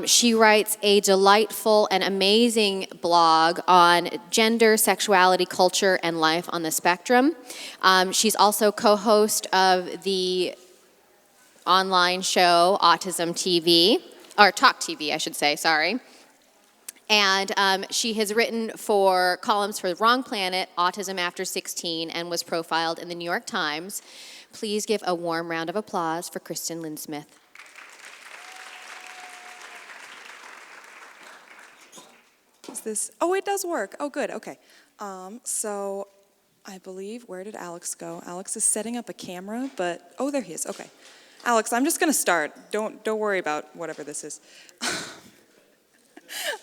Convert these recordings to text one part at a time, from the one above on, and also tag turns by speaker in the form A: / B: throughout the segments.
A: She writes a delightful and amazing blog on gender, sexuality, culture, and life on the spectrum. She's also co-host of the online show Autism TV, or Talk TV, I should say, sorry. And she has written for columns for Wrong Planet, Autism After 16, and was profiled in the New York Times. Please give a warm round of applause for Kirsten Lindsmith.
B: Is this, oh, it does work. Oh, good, okay. So I believe, where did Alex go? Alex is setting up a camera, but, oh, there he is, okay. Alex, I'm just gonna start. Don't worry about whatever this is.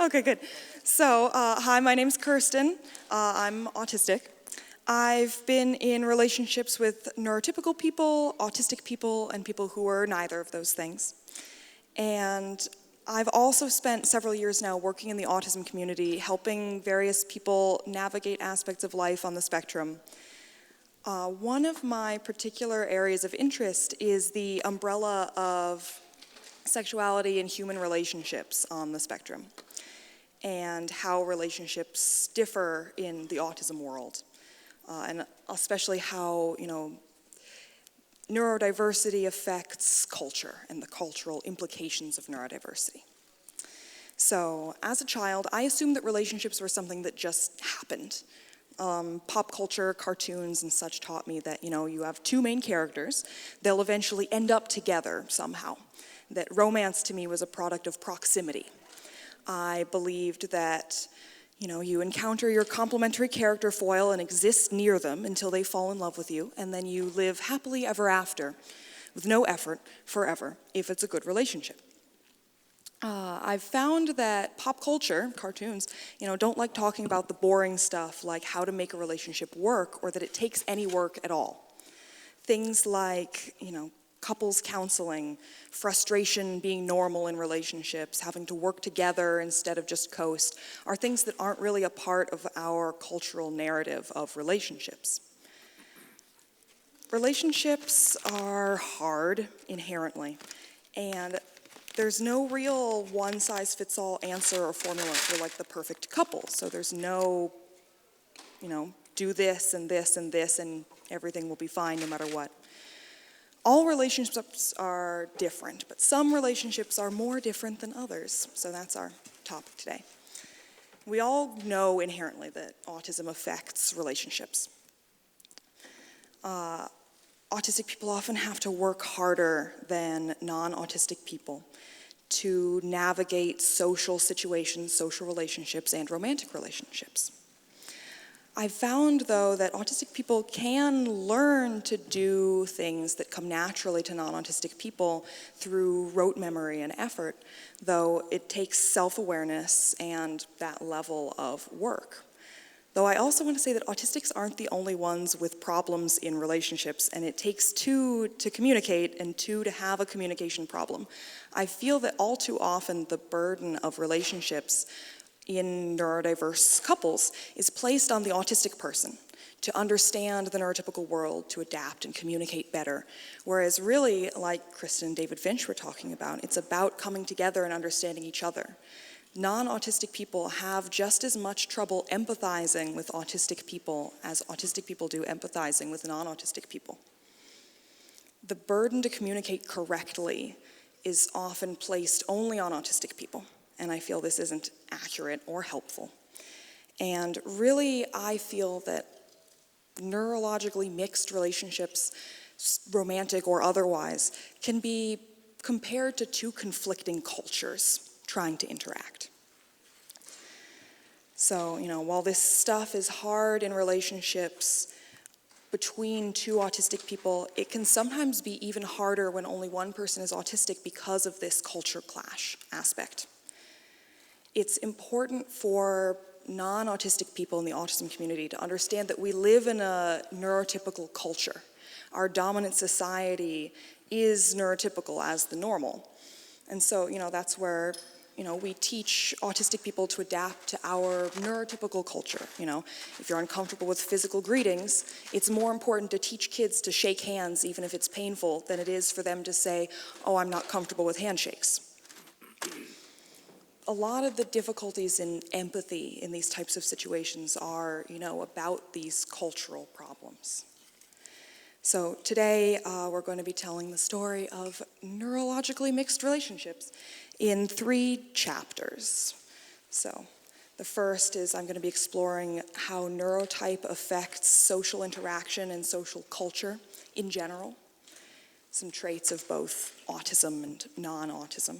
B: Okay, good. So, hi, my name's Kirsten. I'm autistic. I've been in relationships with neurotypical people, autistic people, and people who are neither of those things. And I've also spent several years now working in the autism community, helping various people navigate aspects of life on the spectrum. One of my particular areas of interest is the umbrella of sexuality and human relationships on the spectrum, and how relationships differ in the autism world, and especially how, neurodiversity affects culture and the cultural implications of neurodiversity. So, as a child, I assumed that relationships were something that just happened. Pop culture, cartoons, and such taught me that, you have two main characters, they'll eventually end up together somehow. That romance to me was a product of proximity. I believed that, you encounter your complementary character foil and exist near them until they fall in love with you, and then you live happily ever after, with no effort, forever, if it's a good relationship. I've found that pop culture, cartoons, don't like talking about the boring stuff like how to make a relationship work, or that it takes any work at all. Things like, couples counseling, frustration being normal in relationships, having to work together instead of just coast, are things that aren't really a part of our cultural narrative of relationships. Relationships are hard inherently, and there's no real one-size-fits-all answer or formula for like the perfect couple. So there's no, do this and this and this and everything will be fine no matter what. All relationships are different, but some relationships are more different than others. So that's our topic today. We all know inherently that autism affects relationships. Autistic people often have to work harder than non-autistic people to navigate social situations, social relationships, and romantic relationships. I've found, though, that autistic people can learn to do things that come naturally to non-autistic people through rote memory and effort, though it takes self-awareness and that level of work. Though I also want to say that autistics aren't the only ones with problems in relationships, and it takes two to communicate and two to have a communication problem. I feel that all too often the burden of relationships in neurodiverse couples is placed on the autistic person to understand the neurotypical world, to adapt and communicate better. Whereas really, like Kristen and David Finch were talking about, it's about coming together and understanding each other. Non-autistic people have just as much trouble empathizing with autistic people as autistic people do empathizing with non-autistic people. The burden to communicate correctly is often placed only on autistic people, and I feel this isn't accurate or helpful. And really, I feel that neurologically mixed relationships, romantic or otherwise, can be compared to two conflicting cultures trying to interact. So, while this stuff is hard in relationships between two autistic people, it can sometimes be even harder when only one person is autistic because of this culture clash aspect. It's important for non-autistic people in the autism community to understand that we live in a neurotypical culture. Our dominant society is neurotypical as the normal. And so, that's where, we teach autistic people to adapt to our neurotypical culture. If you're uncomfortable with physical greetings, it's more important to teach kids to shake hands even if it's painful than it is for them to say, oh, I'm not comfortable with handshakes. a lot of the difficulties in empathy in these types of situations are, about these cultural problems. So today we're going to be telling the story of neurologically mixed relationships in 3 chapters. So the first is I'm going to be exploring how neurotype affects social interaction and social culture in general, some traits of both autism and non-autism.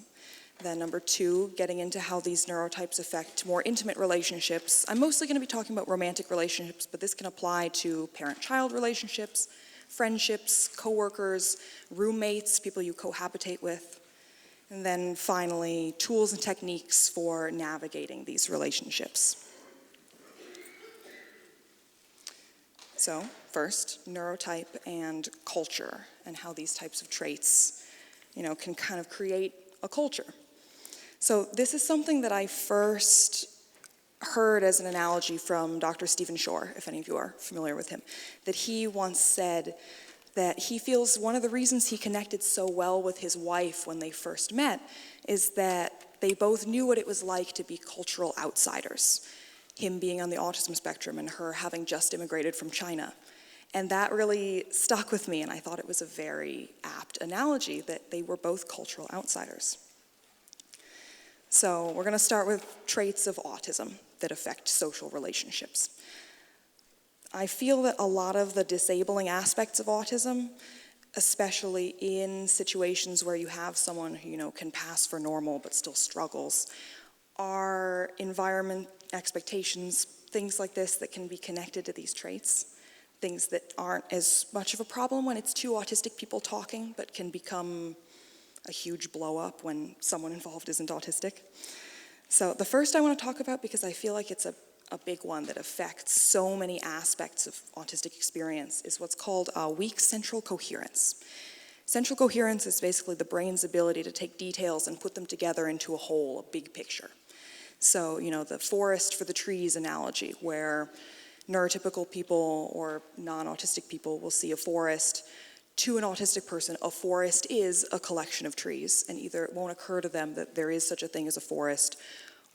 B: Then number 2, getting into how these neurotypes affect more intimate relationships. I'm mostly going to be talking about romantic relationships, but this can apply to parent-child relationships, friendships, coworkers, roommates, people you cohabitate with. And then finally, tools and techniques for navigating these relationships. So first, neurotype and culture, and how these types of traits, can kind of create a culture. So this is something that I first heard as an analogy from Dr. Stephen Shore, if any of you are familiar with him, that he once said that he feels one of the reasons he connected so well with his wife when they first met is that they both knew what it was like to be cultural outsiders, him being on the autism spectrum and her having just immigrated from China. And that really stuck with me, and I thought it was a very apt analogy that they were both cultural outsiders. So we're going to start with traits of autism that affect social relationships. I feel that a lot of the disabling aspects of autism, especially in situations where you have someone who, can pass for normal but still struggles, are environment expectations, things like this that can be connected to these traits, things that aren't as much of a problem when it's 2 autistic people talking, but can become a huge blow up when someone involved isn't autistic. So the first I want to talk about, because I feel like it's a big one that affects so many aspects of autistic experience, is what's called weak central coherence. Central coherence is basically the brain's ability to take details and put them together into a whole, a big picture. So, the forest for the trees analogy, where neurotypical people or non-autistic people will see a forest. To an autistic person, a forest is a collection of trees, and either it won't occur to them that there is such a thing as a forest,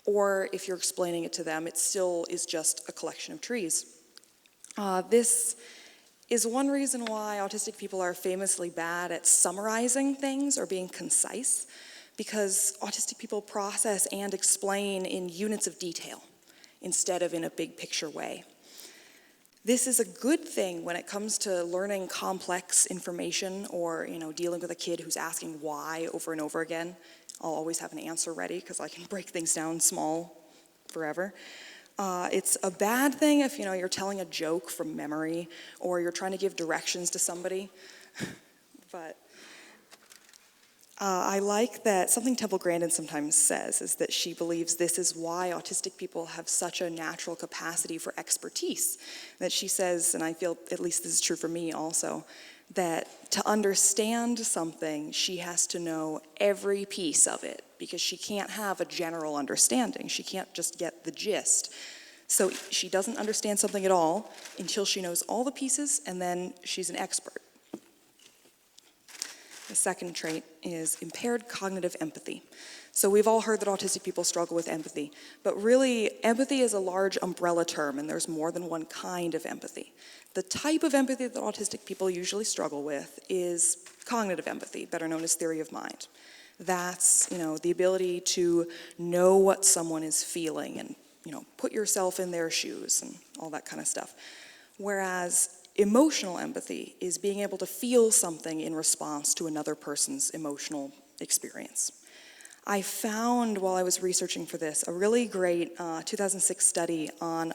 B: or if you're explaining it to them, it still is just a collection of trees. This is one reason why autistic people are famously bad at summarizing things or being concise, because autistic people process and explain in units of detail instead of in a big picture way. This is a good thing when it comes to learning complex information or, dealing with a kid who's asking why over and over again. I'll always have an answer ready because I can break things down small forever. It's a bad thing if, you're telling a joke from memory or you're trying to give directions to somebody. But I like that something Temple Grandin sometimes says is that she believes this is why autistic people have such a natural capacity for expertise. That she says, and I feel at least this is true for me also, that to understand something, she has to know every piece of it because she can't have a general understanding. She can't just get the gist. So she doesn't understand something at all until she knows all the pieces, and then she's an expert. The second trait is impaired cognitive empathy. So we've all heard that autistic people struggle with empathy, but really empathy is a large umbrella term, and there's more than one kind of empathy. The type of empathy that autistic people usually struggle with is cognitive empathy, better known as theory of mind. That's, the ability to know what someone is feeling and, put yourself in their shoes and all that kind of stuff. Whereas emotional empathy is being able to feel something in response to another person's emotional experience. I found, while I was researching for this, a really great 2006 study on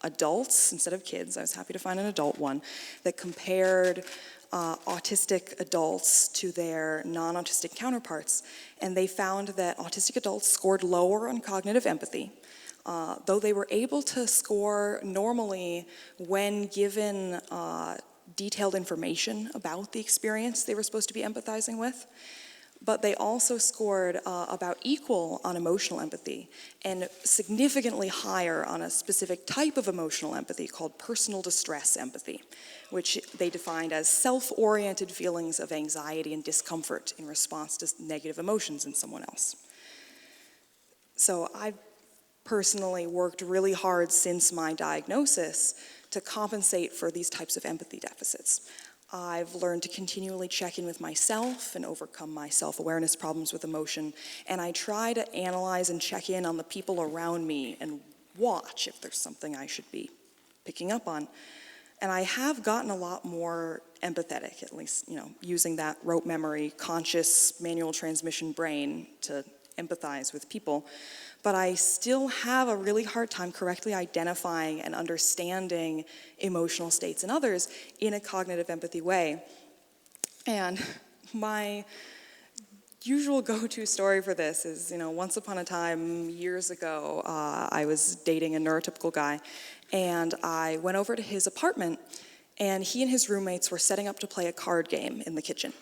B: adults instead of kids. I was happy to find an adult one that compared autistic adults to their non-autistic counterparts. And they found that autistic adults scored lower on cognitive empathy, though they were able to score normally when given detailed information about the experience they were supposed to be empathizing with. But they also scored about equal on emotional empathy and significantly higher on a specific type of emotional empathy called personal distress empathy, which they defined as self-oriented feelings of anxiety and discomfort in response to negative emotions in someone else. So I've personally worked really hard since my diagnosis to compensate for these types of empathy deficits. I've learned to continually check in with myself and overcome my self-awareness problems with emotion, and I try to analyze and check in on the people around me and watch if there's something I should be picking up on. And I have gotten a lot more empathetic, at least, using that rote memory, conscious manual transmission brain to empathize with people. But I still have a really hard time correctly identifying and understanding emotional states in others in a cognitive empathy way. And my usual go-to story for this is, once upon a time, years ago, I was dating a neurotypical guy, and I went over to his apartment, and he and his roommates were setting up to play a card game in the kitchen.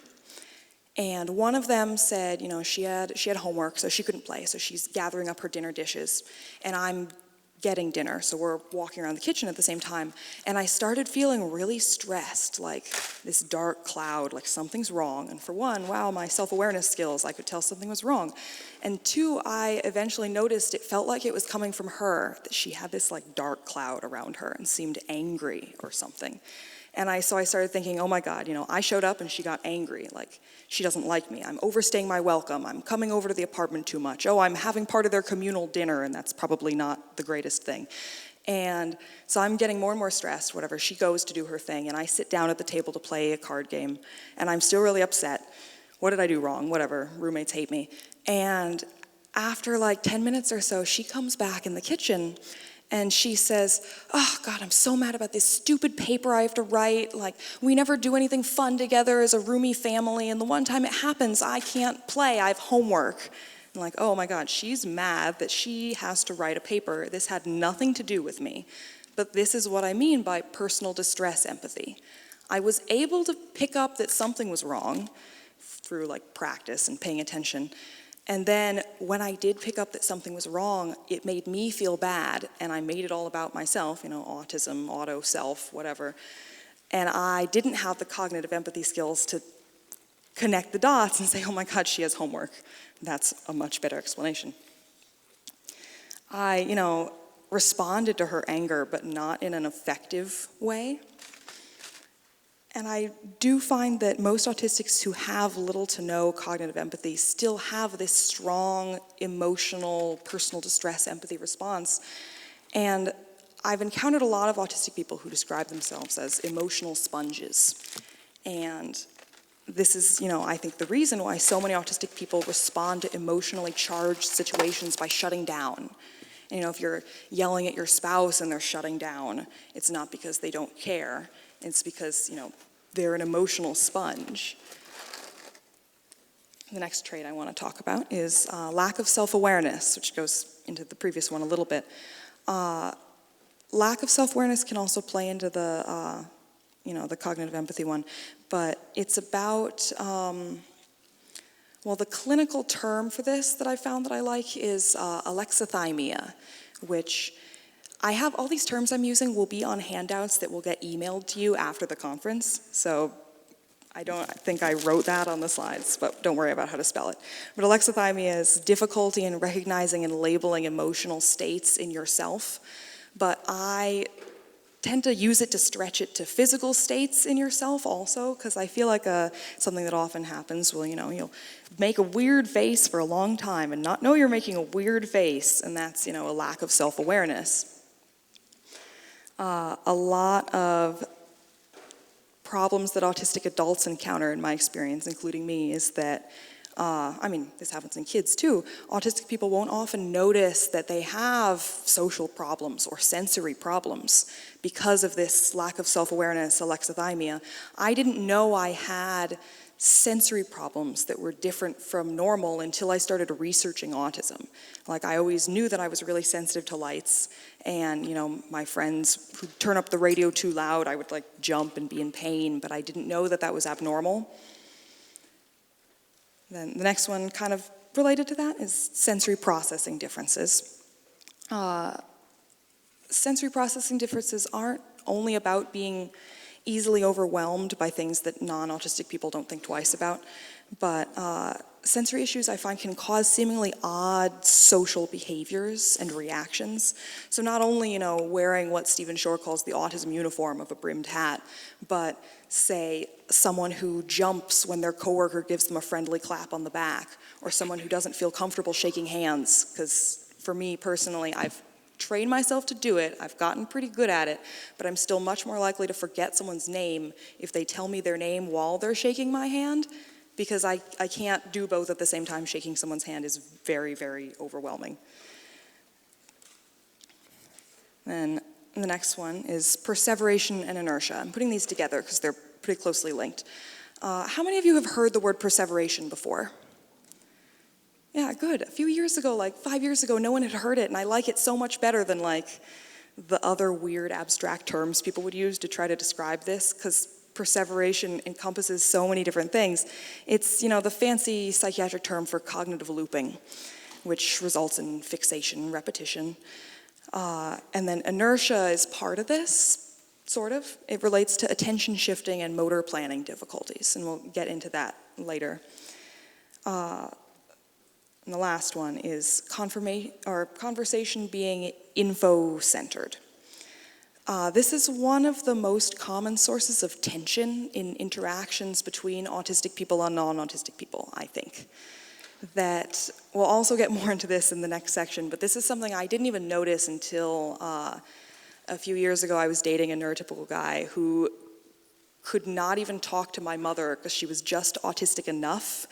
B: And one of them said, she had homework, so she couldn't play, so she's gathering up her dinner dishes, and I'm getting dinner, so we're walking around the kitchen at the same time, and I started feeling really stressed, like this dark cloud, like something's wrong. And for one, wow, my self-awareness skills, I could tell something was wrong. And two, I eventually noticed it felt like it was coming from her, that she had this like dark cloud around her and seemed angry or something. And so I started thinking, oh my God, I showed up and she got angry, like she doesn't like me. I'm overstaying my welcome. I'm coming over to the apartment too much. Oh, I'm having part of their communal dinner, and that's probably not the greatest thing. And so I'm getting more and more stressed, whatever. She goes to do her thing, and I sit down at the table to play a card game, and I'm still really upset. What did I do wrong? Whatever, roommates hate me. And after like 10 minutes or so, she comes back in the kitchen, and she says, oh God, I'm so mad about this stupid paper I have to write. Like, we never do anything fun together as a roomie family, and the one time it happens, I can't play, I have homework. I'm like, oh my God, she's mad that she has to write a paper. This had nothing to do with me. But this is what I mean by personal distress empathy. I was able to pick up that something was wrong through like practice and paying attention. And then when I did pick up that something was wrong, it made me feel bad, and I made it all about myself, autism, auto, self, whatever. And I didn't have the cognitive empathy skills to connect the dots and say, oh my God, she has homework. That's a much better explanation. I, responded to her anger, but not in an effective way. And I do find that most autistics who have little to no cognitive empathy still have this strong emotional, personal distress empathy response. And I've encountered a lot of autistic people who describe themselves as emotional sponges. And this is, I think the reason why so many autistic people respond to emotionally charged situations by shutting down. And, if you're yelling at your spouse and they're shutting down, it's not because they don't care. It's because, they're an emotional sponge. The next trait I want to talk about is lack of self-awareness, which goes into the previous one a little bit. Lack of self-awareness can also play into the, the cognitive empathy one, but it's about, the clinical term for this that I found that I like is alexithymia, which I have all these terms I'm using will be on handouts that will get emailed to you after the conference. So I don't think I wrote that on the slides, but don't worry about how to spell it. But alexithymia is difficulty in recognizing and labeling emotional states in yourself. But I tend to use it to stretch it to physical states in yourself also, because I feel like something that often happens, you'll make a weird face for a long time and not know you're making a weird face, and that's, a lack of self-awareness. A lot of problems that autistic adults encounter, in my experience, including me, is that, this happens in kids too, autistic people won't often notice that they have social problems or sensory problems because of this lack of self-awareness, alexithymia. I didn't know I had sensory problems that were different from normal until I started researching autism. Like, I always knew that I was really sensitive to lights, and my friends who turn up the radio too loud, I would jump and be in pain, but I didn't know that that was abnormal. Then the next one, kind of related to that, is sensory processing differences. Sensory processing differences aren't only about being easily overwhelmed by things that non-autistic people don't think twice about, but sensory issues I find can cause seemingly odd social behaviors and reactions. So not only, wearing what Stephen Shore calls the autism uniform of a brimmed hat, but say someone who jumps when their coworker gives them a friendly clap on the back, or someone who doesn't feel comfortable shaking hands, because for me personally, I've trained myself to do it, I've gotten pretty good at it, but I'm still much more likely to forget someone's name if they tell me their name while they're shaking my hand, because I can't do both at the same time. Shaking someone's hand is very, very overwhelming. Then the next one is perseveration and inertia. I'm putting these together because they're pretty closely linked. How many of you have heard the word perseveration before? Yeah, good. A few years ago, like 5 years ago, no one had heard it, and I like it so much better than the other weird abstract terms people would use to try to describe this, because perseveration encompasses so many different things. It's, the fancy psychiatric term for cognitive looping, which results in fixation, repetition. And then inertia is part of this, sort of. It relates to attention shifting and motor planning difficulties, and we'll get into that later. And the last one is conversation being info-centered. This is one of the most common sources of tension in interactions between autistic people and non-autistic people, I think. That we'll also get more into this in the next section, but this is something I didn't even notice until a few years ago. I was dating a neurotypical guy who could not even talk to my mother because she was just autistic enough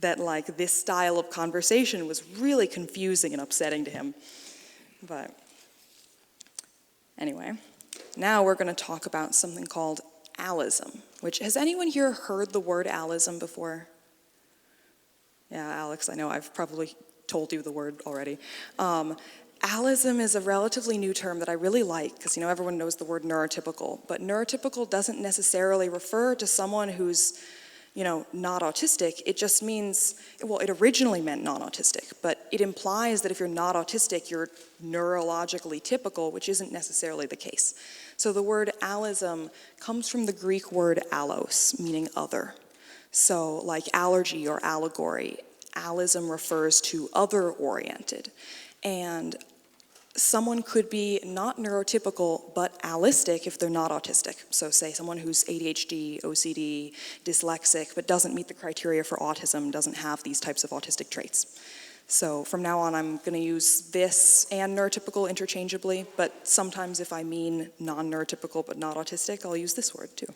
B: that this style of conversation was really confusing and upsetting to him. But anyway, now we're going to talk about something called allism, which, has anyone here heard the word allism before? Yeah, Alex, I know I've probably told you the word already. Allism is a relatively new term that I really like because, everyone knows the word neurotypical, but neurotypical doesn't necessarily refer to someone who's, not autistic. It just means, it originally meant non-autistic, but it implies that if you're not autistic, you're neurologically typical, which isn't necessarily the case. So the word allism comes from the Greek word allos, meaning other. So like allergy or allegory, allism refers to other-oriented. And someone could be not neurotypical, but allistic if they're not autistic. So say someone who's ADHD, OCD, dyslexic, but doesn't meet the criteria for autism, doesn't have these types of autistic traits. So from now on, I'm going to use this and neurotypical interchangeably, but sometimes if I mean non-neurotypical but not autistic, I'll use this word too.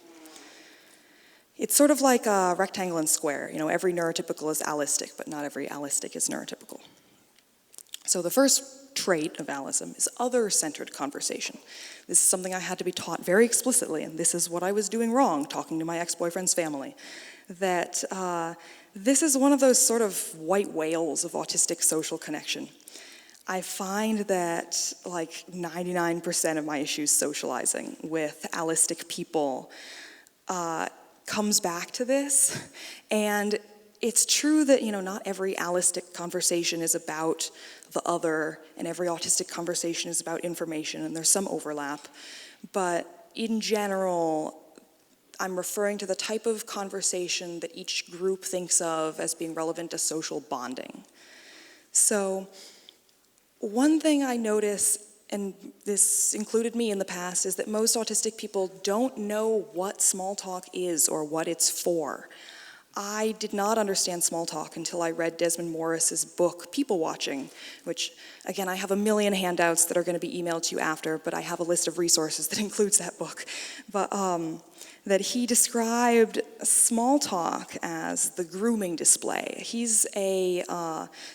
B: It's sort of like a rectangle and square. Every neurotypical is allistic, but not every allistic is neurotypical. So the first trait of allism is other-centered conversation. This is something I had to be taught very explicitly, and this is what I was doing wrong talking to my ex-boyfriend's family. That this is one of those sort of white whales of autistic social connection. I find that 99% of my issues socializing with allistic people comes back to this. And it's true that, not every allistic conversation is about the other, and every autistic conversation is about information, and there's some overlap. But in general, I'm referring to the type of conversation that each group thinks of as being relevant to social bonding. So one thing I notice, and this included me in the past, is that most autistic people don't know what small talk is or what it's for. I did not understand small talk until I read Desmond Morris's book, People Watching, which, again, I have a million handouts that are going to be emailed to you after, but I have a list of resources that includes that book. But that he described small talk as the grooming display. He's a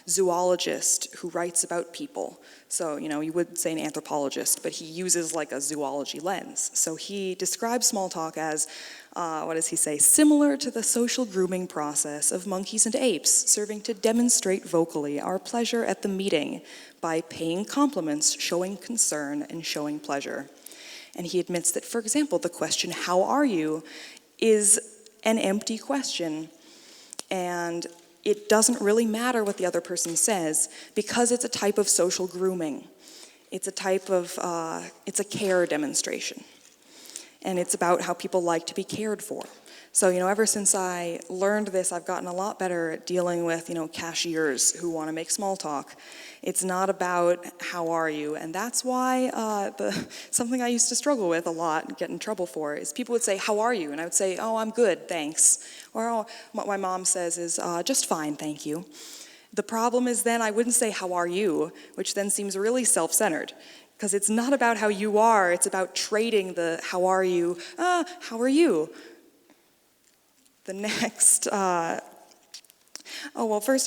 B: zoologist who writes about people. So, you would say an anthropologist, but he uses a zoology lens. So he describes small talk as, what does he say? Similar to the social grooming process of monkeys and apes, serving to demonstrate vocally our pleasure at the meeting by paying compliments, showing concern, and showing pleasure. And he admits that, for example, the question, "How are you?" is an empty question. And it doesn't really matter what the other person says because it's a type of social grooming. It's a type of, it's a care demonstration. And it's about how people like to be cared for. So, ever since I learned this, I've gotten a lot better at dealing with, cashiers who want to make small talk. It's not about how are you, and that's why something I used to struggle with a lot and get in trouble for is people would say, how are you? And I would say, oh, I'm good, thanks. Or what my mom says is, just fine, thank you. The problem is then I wouldn't say, how are you, which then seems really self-centered. Because it's not about how you are, it's about trading the how are you, how are you? The next, first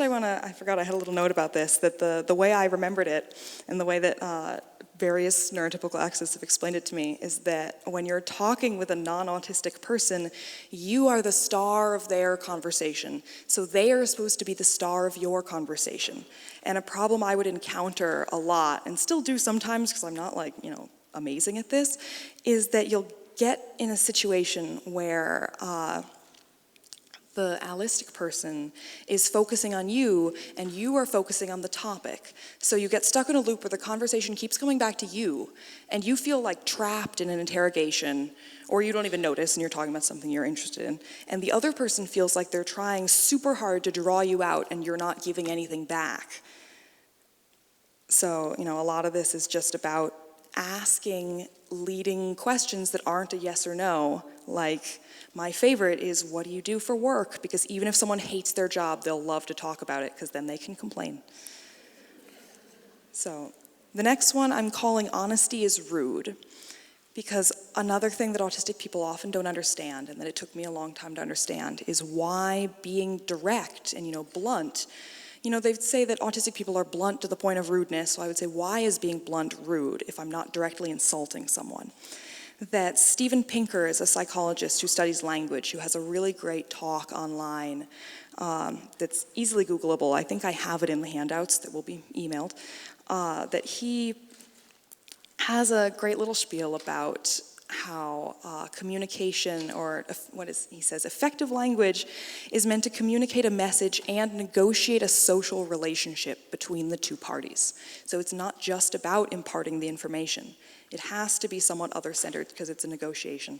B: I forgot I had a little note about this, that the way I remembered it and the way that various neurotypical experts have explained it to me is that when you're talking with a non-autistic person, you are the star of their conversation. So they are supposed to be the star of your conversation. And a problem I would encounter a lot, and still do sometimes because I'm not amazing at this, is that you'll get in a situation where the allistic person is focusing on you and you are focusing on the topic. So you get stuck in a loop where the conversation keeps coming back to you and you feel like trapped in an interrogation, or you don't even notice and you're talking about something you're interested in. And the other person feels like they're trying super hard to draw you out and you're not giving anything back. So, a lot of this is just about asking leading questions that aren't a yes or no. Like, my favorite is, what do you do for work? Because even if someone hates their job, they'll love to talk about it because then they can complain. So, the next one I'm calling honesty is rude. Because another thing that autistic people often don't understand, and that it took me a long time to understand, is why being direct and, blunt. They say that autistic people are blunt to the point of rudeness, so I would say, why is being blunt rude if I'm not directly insulting someone? That Steven Pinker is a psychologist who studies language, who has a really great talk online that's easily Googleable. I think I have it in the handouts that will be emailed. That he has a great little spiel about how communication, or he says, effective language is meant to communicate a message and negotiate a social relationship between the two parties. So it's not just about imparting the information. It has to be somewhat other-centered because it's a negotiation.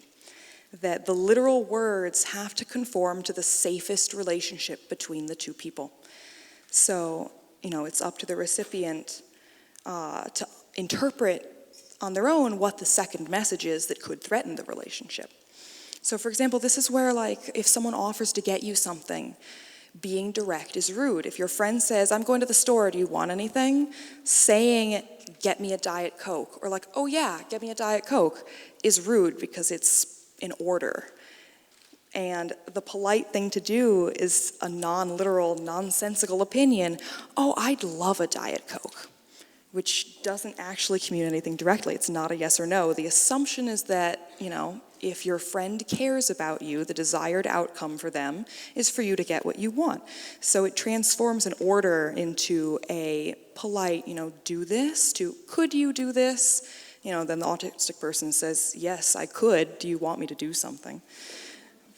B: That the literal words have to conform to the safest relationship between the two people. So, it's up to the recipient to interpret on their own what the second message is that could threaten the relationship. So for example, this is where if someone offers to get you something, being direct is rude. If your friend says, I'm going to the store, do you want anything? Saying, get me a Diet Coke, or oh yeah, get me a Diet Coke, is rude because it's in order. And the polite thing to do is a non-literal, nonsensical opinion, oh, I'd love a Diet Coke, which doesn't actually communicate anything directly. It's not a yes or no. The assumption is that, if your friend cares about you, the desired outcome for them is for you to get what you want. So it transforms an order into a polite, do this, to could you do this? Then the autistic person says, yes, I could. Do you want me to do something?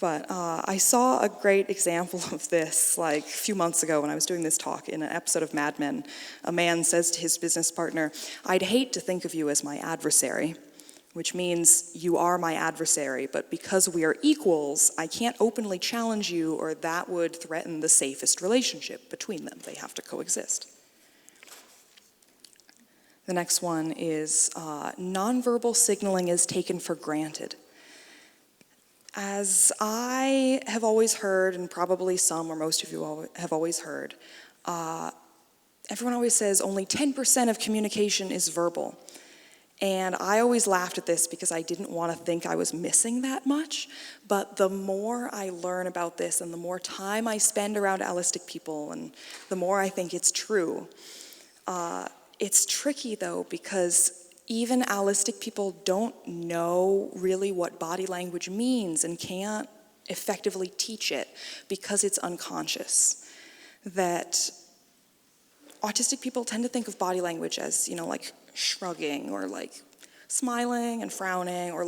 B: But I saw a great example of this a few months ago when I was doing this talk in an episode of Mad Men. A man says to his business partner, I'd hate to think of you as my adversary, which means you are my adversary, but because we are equals, I can't openly challenge you or that would threaten the safest relationship between them. They have to coexist. The next one is nonverbal signaling is taken for granted. As I have always heard, and probably some or most of you have always heard, everyone always says only 10% of communication is verbal. And I always laughed at this because I didn't want to think I was missing that much. But the more I learn about this and the more time I spend around allistic people, and the more I think it's true. It's tricky though, because even allistic people don't know really what body language means and can't effectively teach it because it's unconscious. That autistic people tend to think of body language as, shrugging or smiling and frowning or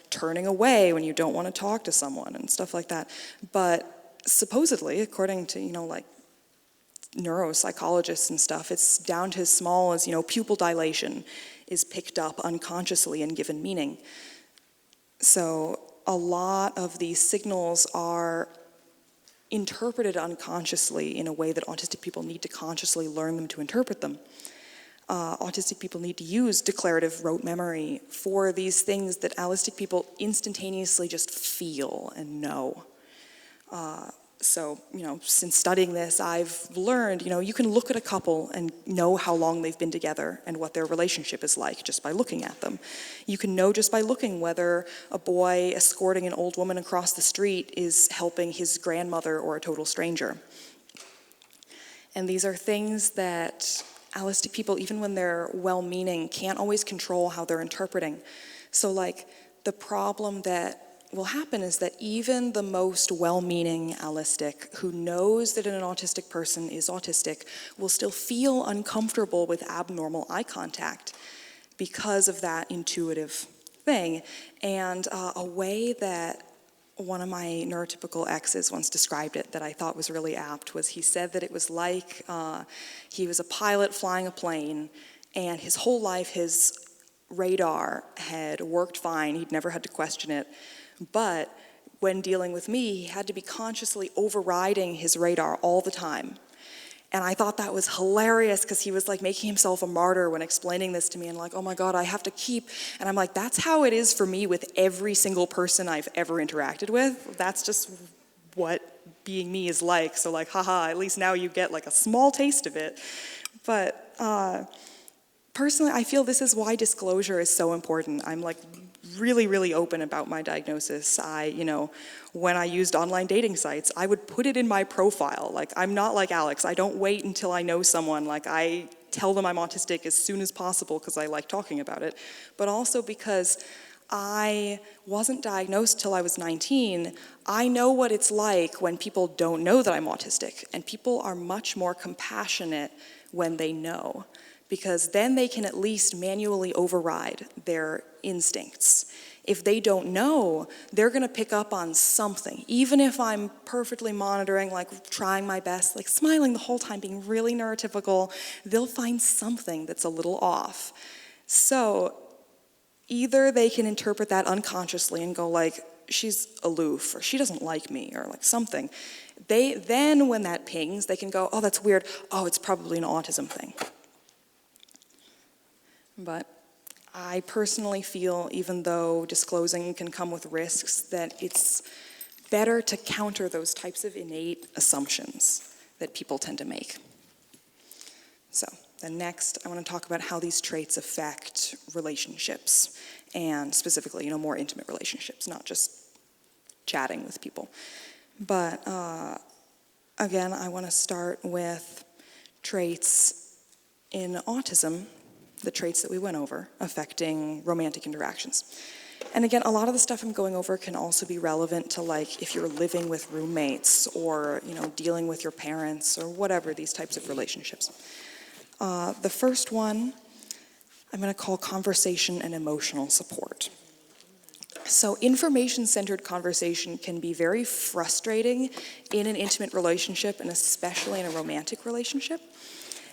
B: turning away when you don't want to talk to someone and stuff like that. But supposedly, according to, neuropsychologists and stuff, it's down to as small as, pupil dilation is picked up unconsciously and given meaning. So a lot of these signals are interpreted unconsciously in a way that autistic people need to consciously learn them to interpret them. Autistic people need to use declarative rote memory for these things that allistic people instantaneously just feel and know. So, since studying this, I've learned, you can look at a couple and know how long they've been together and what their relationship is like just by looking at them. You can know just by looking whether a boy escorting an old woman across the street is helping his grandmother or a total stranger. And these are things that allistic people, even when they're well-meaning, can't always control how they're interpreting. So, the problem that will happen is that even the most well-meaning allistic who knows that an autistic person is autistic will still feel uncomfortable with abnormal eye contact because of that intuitive thing. And a way that one of my neurotypical exes once described it that I thought was really apt was he said that it was like he was a pilot flying a plane, and his whole life his radar had worked fine. He'd never had to question it. But when dealing with me, he had to be consciously overriding his radar all the time. And I thought that was hilarious because he was making himself a martyr when explaining this to me, and oh my God, I have to keep, and I'm like, that's how it is for me with every single person I've ever interacted with. That's just what being me is like. So haha, at least now you get a small taste of it. But personally, I feel this is why disclosure is so important. I'm really, really open about my diagnosis. When I used online dating sites, I would put it in my profile. I'm not like Alex. I don't wait until I know someone. I tell them I'm autistic as soon as possible because I like talking about it, but also because I wasn't diagnosed till I was 19. I know what it's like when people don't know that I'm autistic, and people are much more compassionate when they know, because then they can at least manually override their instincts. If they don't know, they're gonna pick up on something. Even if I'm perfectly monitoring, trying my best, smiling the whole time, being really neurotypical, they'll find something that's a little off. So either they can interpret that unconsciously and go she's aloof, or she doesn't like me, or something. Then when that pings, they can go, oh, that's weird. Oh, it's probably an autism thing. But I personally feel, even though disclosing can come with risks, that it's better to counter those types of innate assumptions that people tend to make. So, then next, I want to talk about how these traits affect relationships, and specifically, more intimate relationships, not just chatting with people. But again, I want to start with traits in autism, the traits that we went over, affecting romantic interactions. And again, a lot of the stuff I'm going over can also be relevant to if you're living with roommates, or dealing with your parents, or whatever, these types of relationships. The first one I'm going to call conversation and emotional support. So information-centered conversation can be very frustrating in an intimate relationship, and especially in a romantic relationship,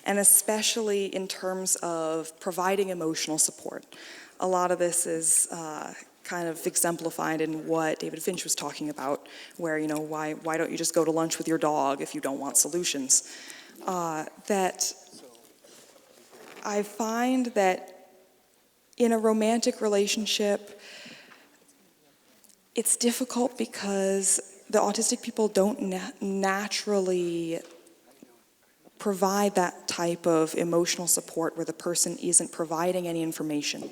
B: and especially in terms of providing emotional support. A lot of this is kind of exemplified in what David Finch was talking about, where, why don't you just go to lunch with your dog if you don't want solutions? That I find that in a romantic relationship, it's difficult because the autistic people don't naturally provide that type of emotional support where the person isn't providing any information.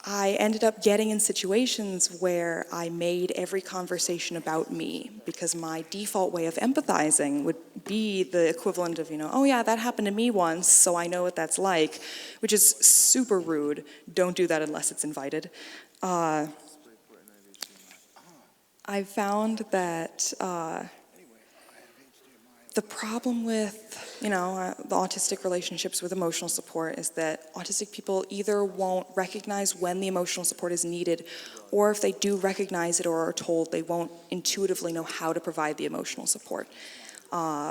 B: I ended up getting in situations where I made every conversation about me, because my default way of empathizing would be the equivalent of, oh yeah, that happened to me once, so I know what that's like, which is super rude. Don't do that unless it's invited. I found that the problem with, the autistic relationships with emotional support is that autistic people either won't recognize when the emotional support is needed, or if they do recognize it or are told, they won't intuitively know how to provide the emotional support.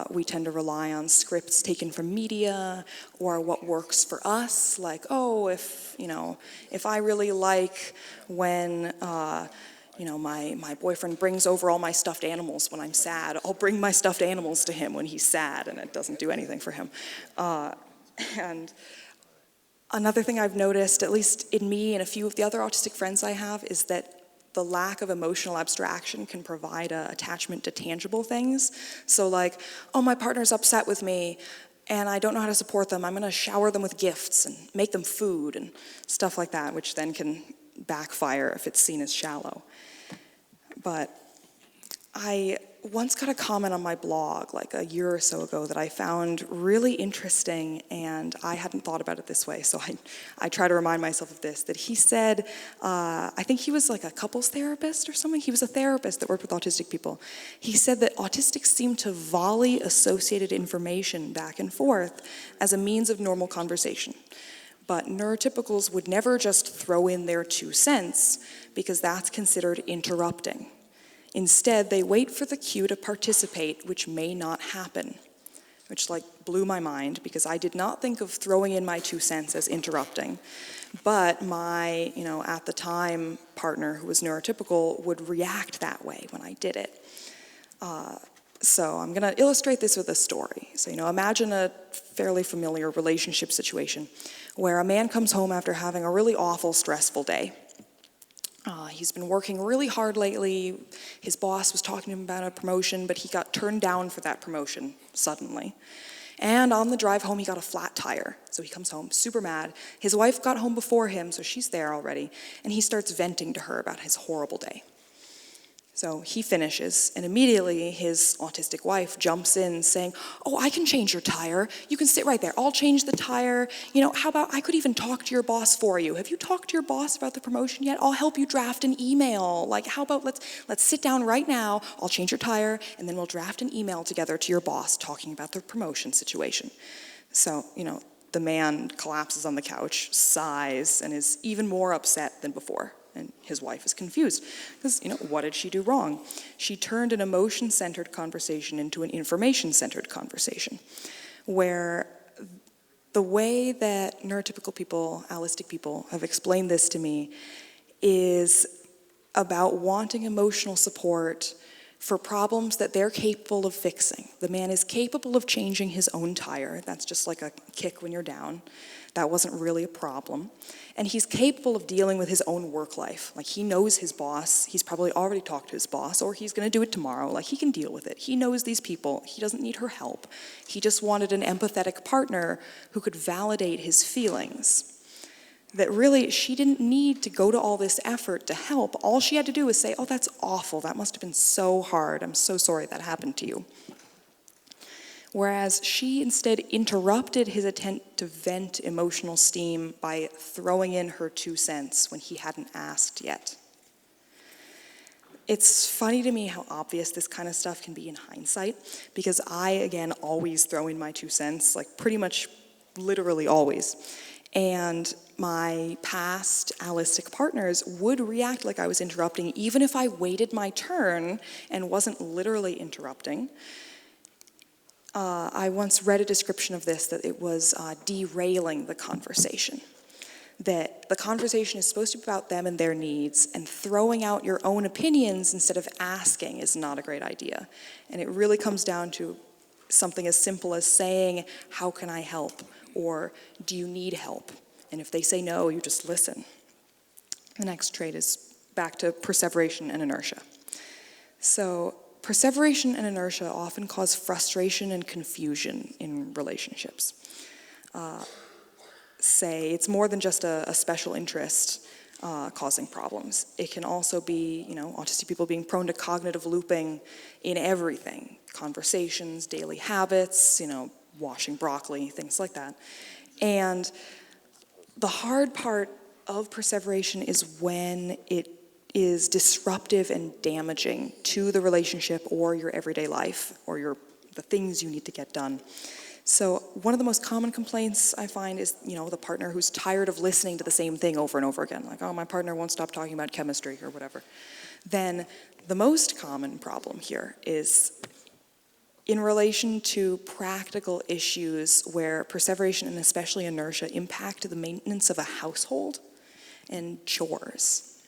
B: We tend to rely on scripts taken from media or what works for us, like, oh, if I really like when my boyfriend brings over all my stuffed animals when I'm sad, I'll bring my stuffed animals to him when he's sad, and it doesn't do anything for him. And another thing I've noticed, at least in me and a few of the other autistic friends I have, is that the lack of emotional abstraction can provide an attachment to tangible things. So like, oh, my partner's upset with me and I don't know how to support them. I'm gonna shower them with gifts and make them food and stuff like that, which then can backfire if it's seen as shallow. But I once got a comment on my blog like a year or so ago that I found really interesting, and I hadn't thought about it this way, so I try to remind myself of this, that he said, I think he was like a couples therapist or something. He was a therapist that worked with autistic people. He said that autistics seem to volley associated information back and forth as a means of normal conversation. But neurotypicals would never just throw in their 2 cents because that's considered interrupting. Instead, they wait for the cue to participate, which may not happen, which blew my mind because I did not think of throwing in my 2 cents as interrupting. But my, at the time partner who was neurotypical would react that way when I did it. So I'm gonna illustrate this with a story. So, imagine a fairly familiar relationship situation where a man comes home after having a really awful, stressful day. He's been working really hard lately. His boss was talking to him about a promotion, but he got turned down for that promotion suddenly. And on the drive home, he got a flat tire. So he comes home super mad. His wife got home before him, so she's there already. And he starts venting to her about his horrible day. So he finishes, and immediately his autistic wife jumps in saying, oh, I can change your tire. You can sit right there. I'll change the tire. How about I could even talk to your boss for you. Have you talked to your boss about the promotion yet? I'll help you draft an email. How about let's sit down right now. I'll change your tire, and then we'll draft an email together to your boss talking about the promotion situation. So, the man collapses on the couch, sighs, and is even more upset than before. And his wife is confused because, what did she do wrong? She turned an emotion-centered conversation into an information-centered conversation, where the way that neurotypical people, allistic people, have explained this to me is about wanting emotional support for problems that they're capable of fixing. The man is capable of changing his own tire. That's just like a kick when you're down. That wasn't really a problem. And he's capable of dealing with his own work life. He knows his boss. He's probably already talked to his boss, or he's gonna do it tomorrow. He can deal with it. He knows these people. He doesn't need her help. He just wanted an empathetic partner who could validate his feelings. That really, she didn't need to go to all this effort to help. All she had to do was say, oh, that's awful. That must have been so hard. I'm so sorry that happened to you. Whereas she instead interrupted his attempt to vent emotional steam by throwing in her 2 cents when he hadn't asked yet. It's funny to me how obvious this kind of stuff can be in hindsight, because I, again, always throw in my 2 cents, pretty much literally always. And my past allistic partners would react like I was interrupting, even if I waited my turn and wasn't literally interrupting. I once read a description of this, that it was derailing the conversation. That the conversation is supposed to be about them and their needs, and throwing out your own opinions instead of asking is not a great idea. And it really comes down to something as simple as saying, how can I help? Or do you need help? And if they say no, you just listen. The next trait is back to perseveration and inertia. So perseveration and inertia often cause frustration and confusion in relationships. Say it's more than just a special interest causing problems. It can also be, autistic people being prone to cognitive looping in everything. Conversations, daily habits, washing broccoli, things like that. And the hard part of perseveration is when it is disruptive and damaging to the relationship or your everyday life or the things you need to get done. So one of the most common complaints I find is, the partner who's tired of listening to the same thing over and over again. Oh, my partner won't stop talking about chemistry or whatever. Then the most common problem here is in relation to practical issues where perseveration and especially inertia impact the maintenance of a household and chores.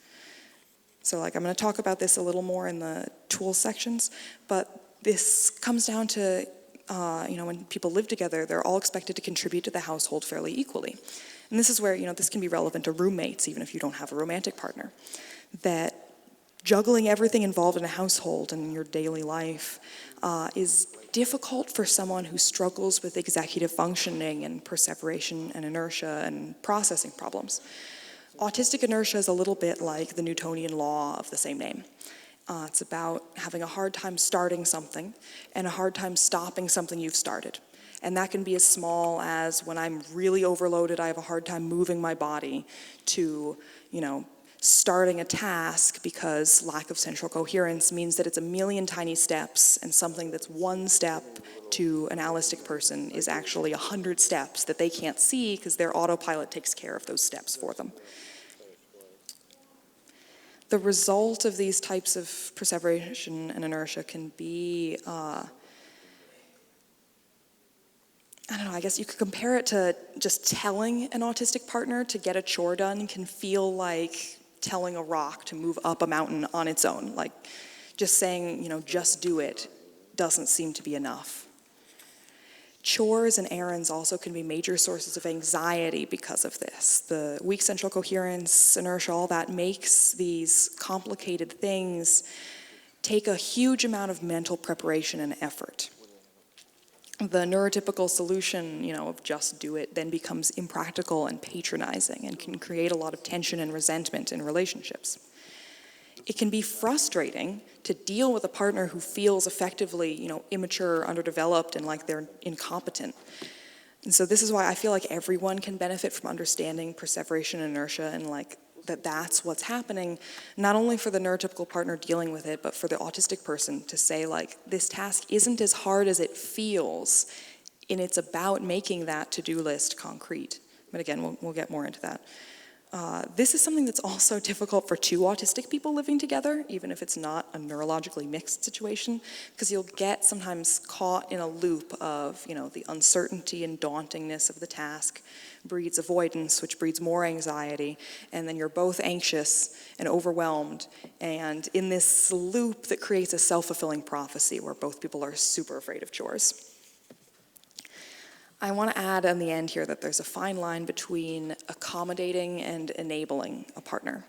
B: So I'm going to talk about this a little more in the tools sections, but this comes down to, when people live together, they're all expected to contribute to the household fairly equally. And this is where, this can be relevant to roommates, even if you don't have a romantic partner, that juggling everything involved in a household and in your daily life is difficult for someone who struggles with executive functioning and perseveration and inertia and processing problems. Autistic inertia is a little bit like the Newtonian law of the same name. It's about having a hard time starting something and a hard time stopping something you've started. And that can be as small as when I'm really overloaded, I have a hard time moving my body, to, starting a task because lack of central coherence means that it's a million tiny steps, and something that's one step to an allistic person is actually 100 steps that they can't see because their autopilot takes care of those steps for them. The result of these types of perseveration and inertia can be, I guess you could compare it to just telling an autistic partner to get a chore done can feel like telling a rock to move up a mountain on its own. Like just saying, just do it doesn't seem to be enough. Chores and errands also can be major sources of anxiety because of this. The weak central coherence, inertia, all that makes these complicated things take a huge amount of mental preparation and effort. The neurotypical solution, of just do it, then becomes impractical and patronizing and can create a lot of tension and resentment in relationships. It can be frustrating to deal with a partner who feels effectively, immature, underdeveloped, and like they're incompetent. And so this is why I feel like everyone can benefit from understanding perseveration and inertia, and that's what's happening, not only for the neurotypical partner dealing with it, but for the autistic person to say, this task isn't as hard as it feels, and it's about making that to-do list concrete. But again, we'll get more into that. This is something that's also difficult for two autistic people living together, even if it's not a neurologically mixed situation, because you'll get sometimes caught in a loop of, the uncertainty and dauntingness of the task breeds avoidance, which breeds more anxiety, and then you're both anxious and overwhelmed, and in this loop that creates a self-fulfilling prophecy where both people are super afraid of chores. I want to add on the end here that there's a fine line between accommodating and enabling a partner.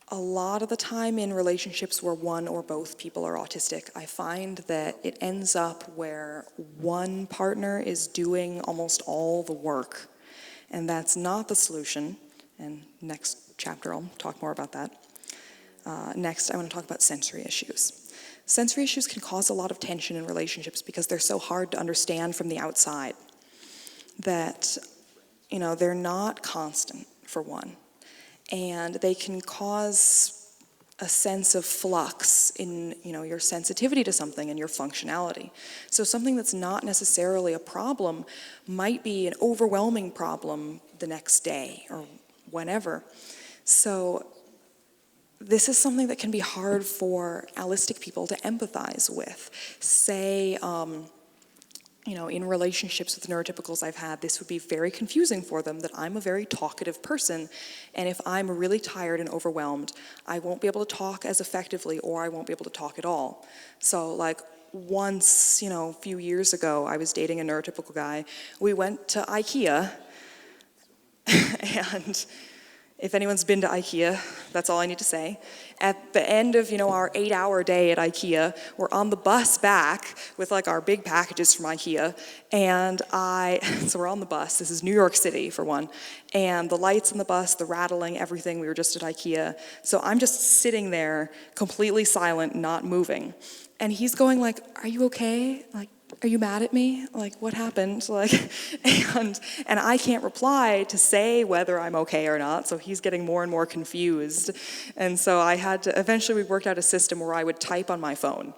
B: A lot of the time in relationships where one or both people are autistic, I find that it ends up where one partner is doing almost all the work, and that's not the solution. And next chapter I'll talk more about that. Next, I want to talk about sensory issues. Sensory issues can cause a lot of tension in relationships because they're so hard to understand from the outside. That, they're not constant, for one. And they can cause a sense of flux in, your sensitivity to something and your functionality. So something that's not necessarily a problem might be an overwhelming problem the next day or whenever. So this is something that can be hard for allistic people to empathize with. Say, in relationships with neurotypicals I've had, this would be very confusing for them that I'm a very talkative person, and if I'm really tired and overwhelmed, I won't be able to talk as effectively, or I won't be able to talk at all. So once, a few years ago, I was dating a neurotypical guy. We went to IKEA, and if anyone's been to IKEA, that's all I need to say. At the end of, our 8-hour day at IKEA, we're on the bus back with our big packages from IKEA. And so we're on the bus. This is New York City for one. And the lights in the bus, the rattling, everything, we were just at IKEA. So I'm just sitting there completely silent, not moving. And he's going are you okay? Are you mad at me? What happened? And I can't reply to say whether I'm okay or not, so he's getting more and more confused. And so eventually we worked out a system where I would type on my phone.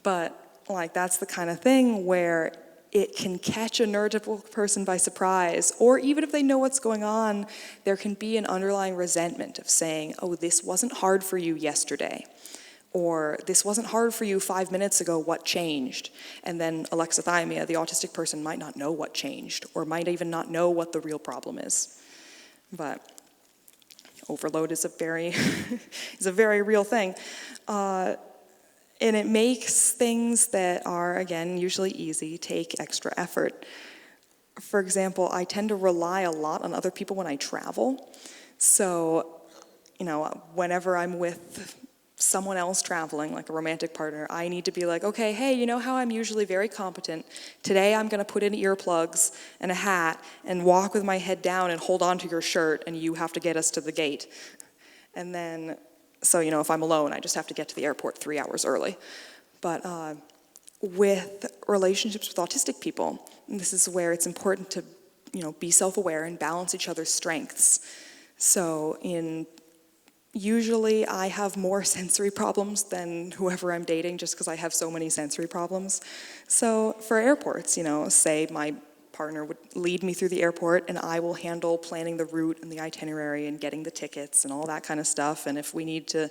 B: But, that's the kind of thing where it can catch a neurotypical person by surprise, or even if they know what's going on, there can be an underlying resentment of saying, oh, this wasn't hard for you yesterday. Or, this wasn't hard for you 5 minutes ago, what changed? And then alexithymia, the autistic person might not know what changed, or might even not know what the real problem is. But overload is a very, is a very real thing. And it makes things that are, again, usually easy, take extra effort. For example, I tend to rely a lot on other people when I travel. So, whenever I'm with someone else traveling, like a romantic partner, I need to be like, okay, hey, you know how I'm usually very competent? Today I'm gonna put in earplugs and a hat and walk with my head down and hold on to your shirt, and you have to get us to the gate. And then, so, if I'm alone, I just have to get to the airport 3 hours early. But with relationships with autistic people, this is where it's important to, be self-aware and balance each other's strengths. So usually I have more sensory problems than whoever I'm dating, just because I have so many sensory problems. So for airports, say my partner would lead me through the airport, and I will handle planning the route and the itinerary and getting the tickets and all that kind of stuff. And if we need to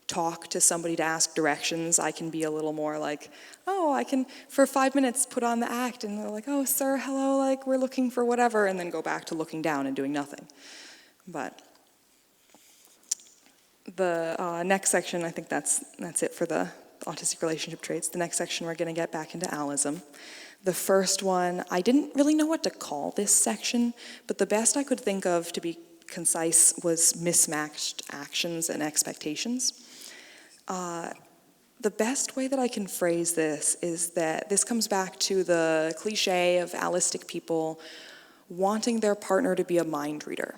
B: talk to somebody to ask directions, I can be a little more like, oh, I can, for 5 minutes, put on the act, and they're like, oh, sir, hello, like, we're looking for whatever, and then go back to looking down and doing nothing. But the next section, I think that's it for the autistic relationship traits. The next section, we're going to get back into allism. The first one, I didn't really know what to call this section, but the best I could think of, to be concise, was mismatched actions and expectations. The best way that I can phrase this is that this comes back to the cliche of allistic people wanting their partner to be a mind reader.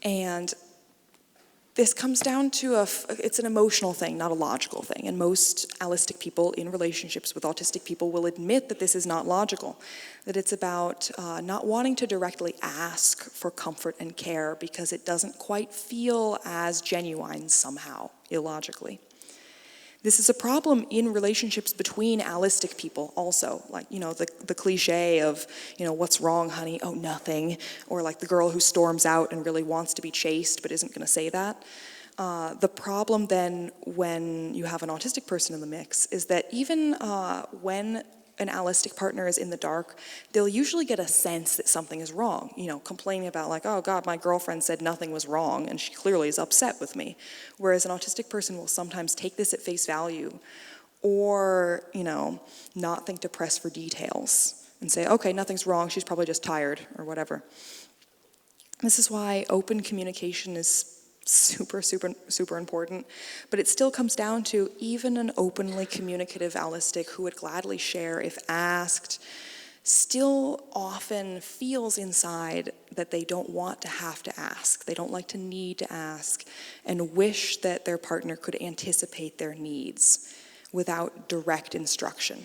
B: And this comes down to it's an emotional thing, not a logical thing. And most allistic people in relationships with autistic people will admit that this is not logical, that it's about not wanting to directly ask for comfort and care because it doesn't quite feel as genuine somehow, illogically. This is a problem in relationships between allistic people also, like, the cliche of, what's wrong, honey? Oh, nothing. Or like the girl who storms out and really wants to be chased but isn't going to say that. The problem then when you have an autistic person in the mix is that even when an allistic partner is in the dark, they'll usually get a sense that something is wrong, complaining about like, oh God, my girlfriend said nothing was wrong and she clearly is upset with me. Whereas an autistic person will sometimes take this at face value or, not think to press for details and say, okay, nothing's wrong, she's probably just tired or whatever. This is why open communication is super, super, super important, but it still comes down to even an openly communicative allistic who would gladly share if asked, still often feels inside that they don't want to have to ask. They don't like to need to ask and wish that their partner could anticipate their needs without direct instruction.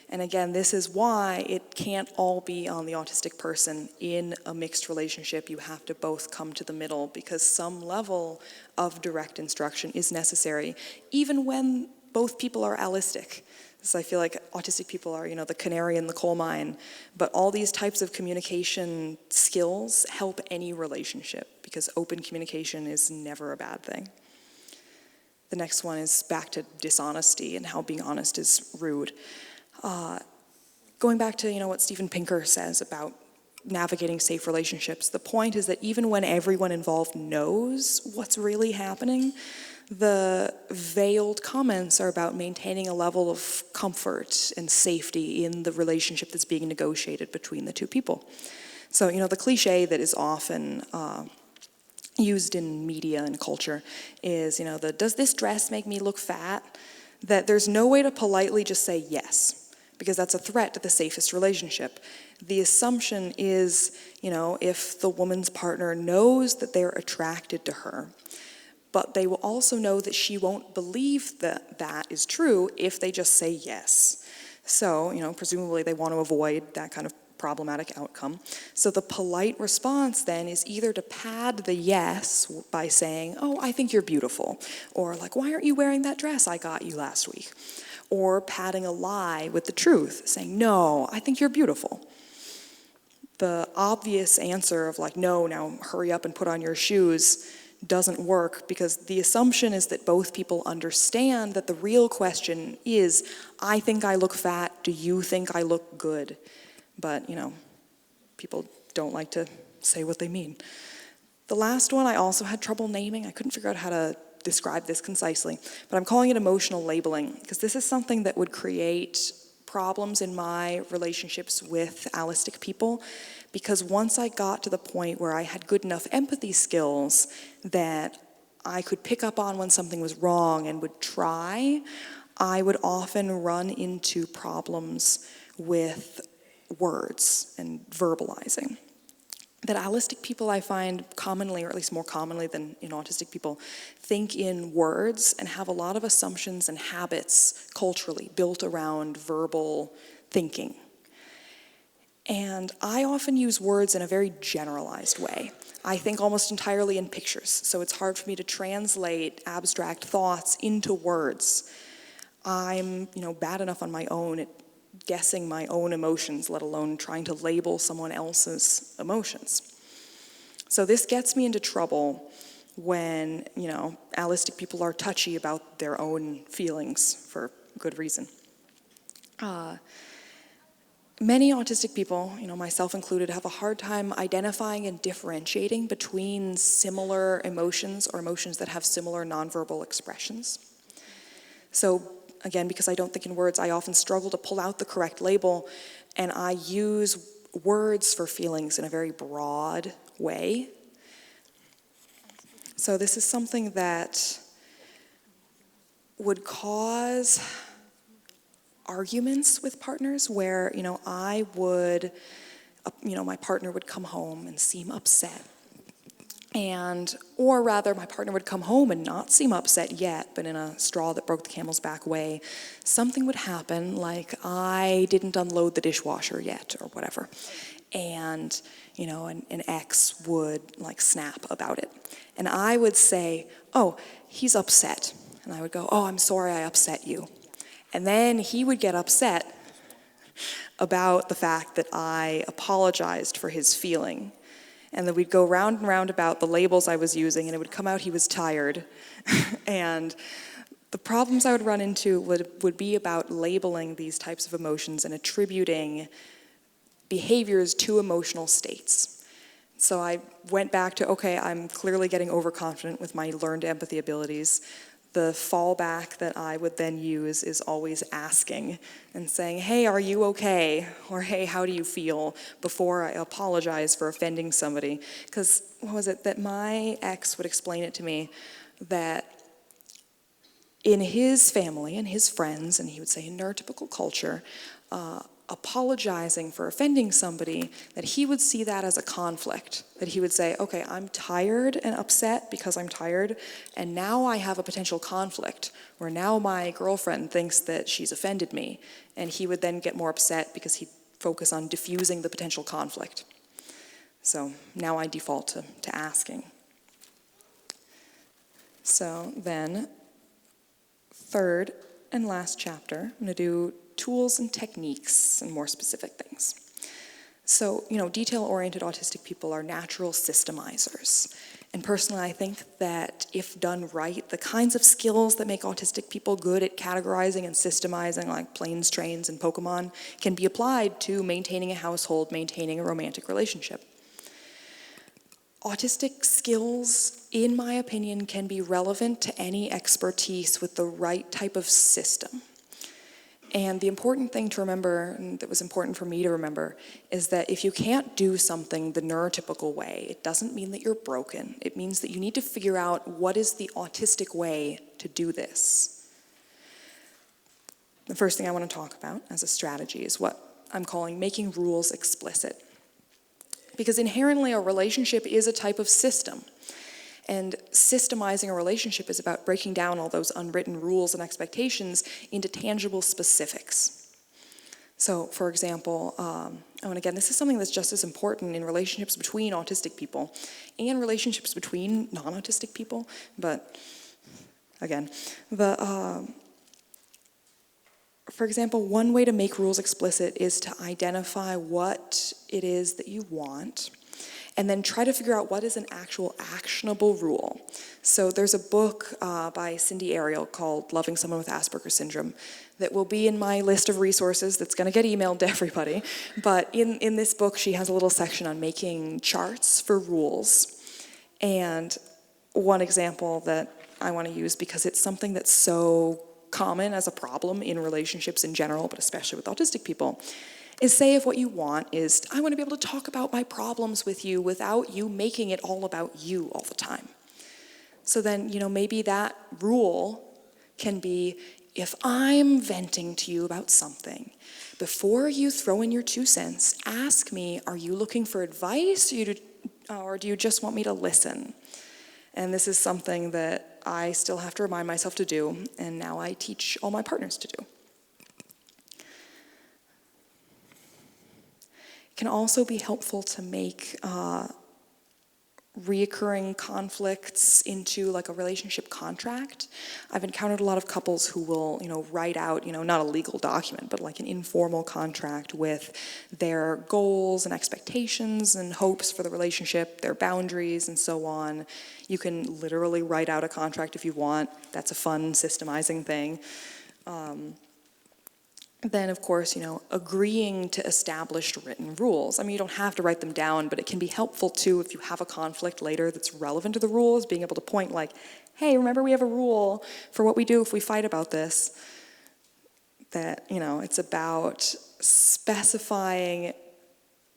B: And again, this is why it can't all be on the autistic person. In a mixed relationship, you have to both come to the middle because some level of direct instruction is necessary, even when both people are allistic. So I feel like autistic people are, the canary in the coal mine, but all these types of communication skills help any relationship because open communication is never a bad thing. The next one is back to dishonesty and how being honest is rude. Going back to what Steven Pinker says about navigating safe relationships, the point is that even when everyone involved knows what's really happening, the veiled comments are about maintaining a level of comfort and safety in the relationship that's being negotiated between the two people. So the cliche that is often used in media and culture is does this dress make me look fat? That there's no way to politely just say yes, because that's a threat to the safest relationship. The assumption is, if the woman's partner knows that they're attracted to her, but they will also know that she won't believe that that is true if they just say yes. So, presumably they want to avoid that kind of problematic outcome. So the polite response then is either to pad the yes by saying, oh, I think you're beautiful, or like, why aren't you wearing that dress I got you last week? Or padding a lie with the truth, saying, no, I think you're beautiful. The obvious answer of like, no, now hurry up and put on your shoes doesn't work, because the assumption is that both people understand that the real question is, I think I look fat, do you think I look good? But, people don't like to say what they mean. The last one I also had trouble naming. I couldn't figure out how to describe this concisely, but I'm calling it emotional labeling, because this is something that would create problems in my relationships with allistic people, because once I got to the point where I had good enough empathy skills that I could pick up on when something was wrong and would try, I would often run into problems with words and verbalizing. That allistic people, I find commonly, or at least more commonly than in autistic people, think in words and have a lot of assumptions and habits culturally built around verbal thinking. And I often use words in a very generalized way. I think almost entirely in pictures, so it's hard for me to translate abstract thoughts into words. I'm, bad enough on my own at guessing my own emotions, let alone trying to label someone else's emotions. So this gets me into trouble when, allistic people are touchy about their own feelings for good reason. Many autistic people, myself included, have a hard time identifying and differentiating between similar emotions or emotions that have similar nonverbal expressions. So again, because I don't think in words, I often struggle to pull out the correct label, and I use words for feelings in a very broad way. So this is something that would cause arguments with partners where, I would, my partner would come home and seem upset. Or rather, my partner would come home and not seem upset yet, but in a straw that broke the camel's back way, something would happen, like I didn't unload the dishwasher yet, or whatever. And, an ex would snap about it. And I would say, oh, he's upset. And I would go, oh, I'm sorry I upset you. And then he would get upset about the fact that I apologized for his feeling. And then we'd go round and round about the labels I was using, and it would come out he was tired. And the problems I would run into would be about labeling these types of emotions and attributing behaviors to emotional states. So I went back to, okay, I'm clearly getting overconfident with my learned empathy abilities. The fallback that I would then use is always asking and saying, hey, are you okay? Or hey, how do you feel? Before I apologize for offending somebody. Because what was it that my ex would explain it to me, that in his family and his friends, and he would say in neurotypical culture, apologizing for offending somebody, that he would see that as a conflict. That he would say, okay, I'm tired and upset because I'm tired, and now I have a potential conflict, where now my girlfriend thinks that she's offended me, and he would then get more upset because he'd focus on diffusing the potential conflict. So now I default to asking. So then, third and last chapter, I'm going to do tools and techniques and more specific things. So, detail-oriented autistic people are natural systemizers. And personally, I think that if done right, the kinds of skills that make autistic people good at categorizing and systemizing, like planes, trains, and Pokemon, can be applied to maintaining a household, maintaining a romantic relationship. Autistic skills, in my opinion, can be relevant to any expertise with the right type of system. And the important thing to remember, and that was important for me to remember, is that if you can't do something the neurotypical way, it doesn't mean that you're broken. It means that you need to figure out what is the autistic way to do this. The first thing I want to talk about as a strategy is what I'm calling making rules explicit. Because inherently a relationship is a type of system. And systemizing a relationship is about breaking down all those unwritten rules and expectations into tangible specifics. So, for example, and again, this is something that's just as important in relationships between autistic people and relationships between non-autistic people, but again, for example, one way to make rules explicit is to identify what it is that you want, and then try to figure out what is an actual actionable rule. So there's a book by Cindy Ariel called Loving Someone with Asperger's Syndrome that will be in my list of resources that's going to get emailed to everybody. But in this book, she has a little section on making charts for rules. And one example that I want to use, because it's something that's so common as a problem in relationships in general, but especially with autistic people, is say if what you want is, I want to be able to talk about my problems with you without you making it all about you all the time. So then, maybe that rule can be, if I'm venting to you about something, before you throw in your 2 cents, ask me, are you looking for advice or do you just want me to listen? And this is something that I still have to remind myself to do, and now I teach all my partners to do. It can also be helpful to make reoccurring conflicts into like a relationship contract. I've encountered a lot of couples who will, write out, not a legal document, but like an informal contract with their goals and expectations and hopes for the relationship, their boundaries and so on. You can literally write out a contract if you want. That's a fun systemizing thing. Then, of course, agreeing to established written rules. I mean, you don't have to write them down, but it can be helpful too if you have a conflict later that's relevant to the rules, being able to point like, hey, remember we have a rule for what we do if we fight about this. That, it's about specifying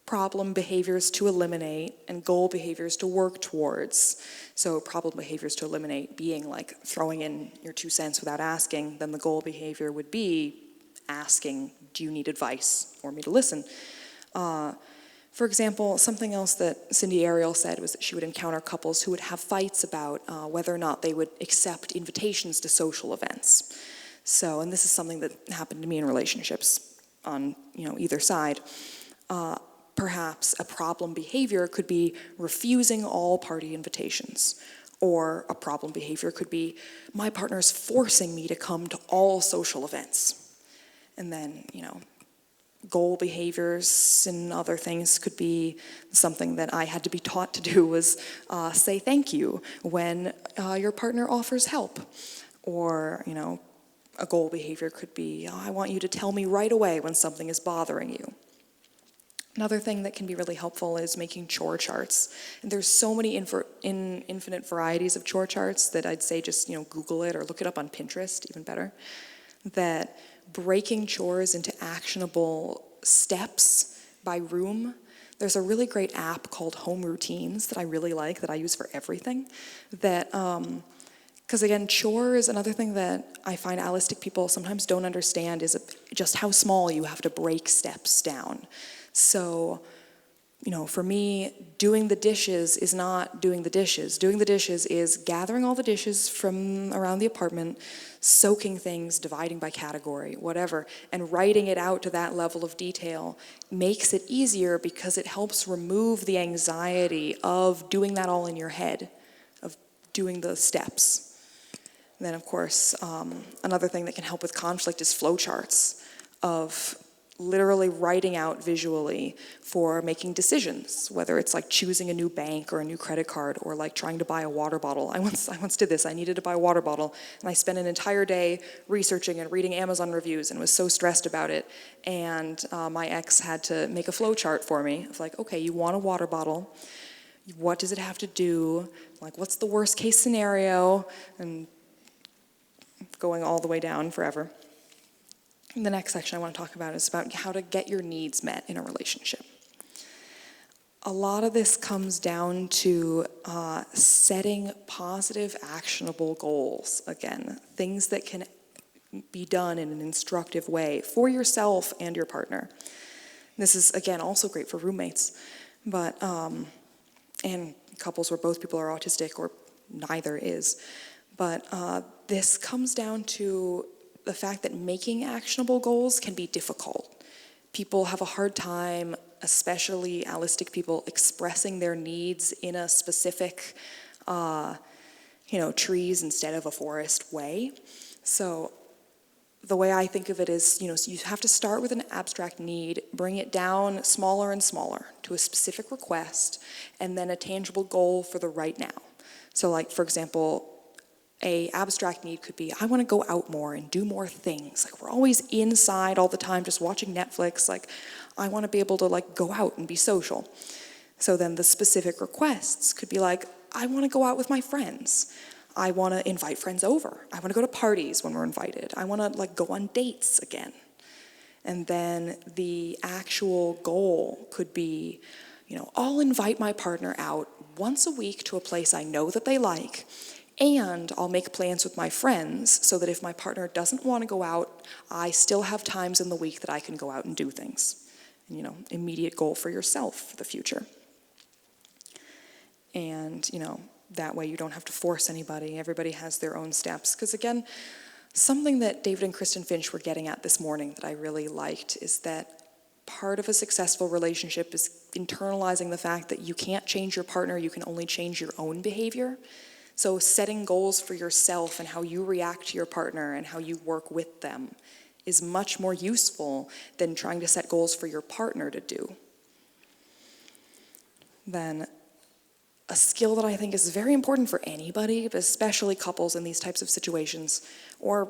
B: problem behaviors to eliminate and goal behaviors to work towards. So problem behaviors to eliminate being like throwing in your 2 cents without asking, then the goal behavior would be asking, do you need advice or me to listen? For example, something else that Cindy Ariel said was that she would encounter couples who would have fights about whether or not they would accept invitations to social events. So, and this is something that happened to me in relationships on either side. Perhaps a problem behavior could be refusing all party invitations. Or a problem behavior could be, my partner's forcing me to come to all social events. And then, goal behaviors and other things could be something that I had to be taught to do was say thank you when your partner offers help. Or, a goal behavior could be, I want you to tell me right away when something is bothering you. Another thing that can be really helpful is making chore charts. And there's so many infinite varieties of chore charts that I'd say just, Google it or look it up on Pinterest, even better. That breaking chores into actionable steps by room. There's a really great app called Home Routines that I really like, that I use for everything. That, because again, chore is another thing that I find allistic people sometimes don't understand is just how small you have to break steps down. So, for me, doing the dishes is not doing the dishes. Doing the dishes is gathering all the dishes from around the apartment, soaking things, dividing by category, whatever, and writing it out to that level of detail makes it easier because it helps remove the anxiety of doing that all in your head, of doing the steps. And then, of course, another thing that can help with conflict is flowcharts of literally writing out visually for making decisions, whether it's like choosing a new bank or a new credit card or like trying to buy a water bottle. I once did this. I needed to buy a water bottle and I spent an entire day researching and reading Amazon reviews and was so stressed about it. And my ex had to make a flow chart for me of like, okay, you want a water bottle. What does it have to do? Like, what's the worst case scenario? And going all the way down forever. The next section I want to talk about is about how to get your needs met in a relationship. A lot of this comes down to setting positive, actionable goals. Again, things that can be done in an instructive way for yourself and your partner. This is, again, also great for roommates, but and couples where both people are autistic or neither is. But this comes down to the fact that making actionable goals can be difficult. People have a hard time, especially allistic people, expressing their needs in a specific, trees instead of a forest way. So the way I think of it is, so you have to start with an abstract need, bring it down smaller and smaller to a specific request, and then a tangible goal for the right now. So like, for example, a abstract need could be, I want to go out more and do more things. Like, we're always inside all the time just watching Netflix. Like, I want to be able to like go out and be social. So then the specific requests could be like, I want to go out with my friends. I want to invite friends over. I want to go to parties when we're invited. I want to like go on dates again. And then the actual goal could be, I'll invite my partner out once a week to a place I know that they like, and I'll make plans with my friends so that if my partner doesn't want to go out, I still have times in the week that I can go out and do things. And, immediate goal for yourself for the future. And, that way you don't have to force anybody. Everybody has their own steps. Because again, something that David and Kristen Finch were getting at this morning that I really liked is that part of a successful relationship is internalizing the fact that you can't change your partner, you can only change your own behavior. So setting goals for yourself and how you react to your partner and how you work with them is much more useful than trying to set goals for your partner to do. Then a skill that I think is very important for anybody, but especially couples in these types of situations, or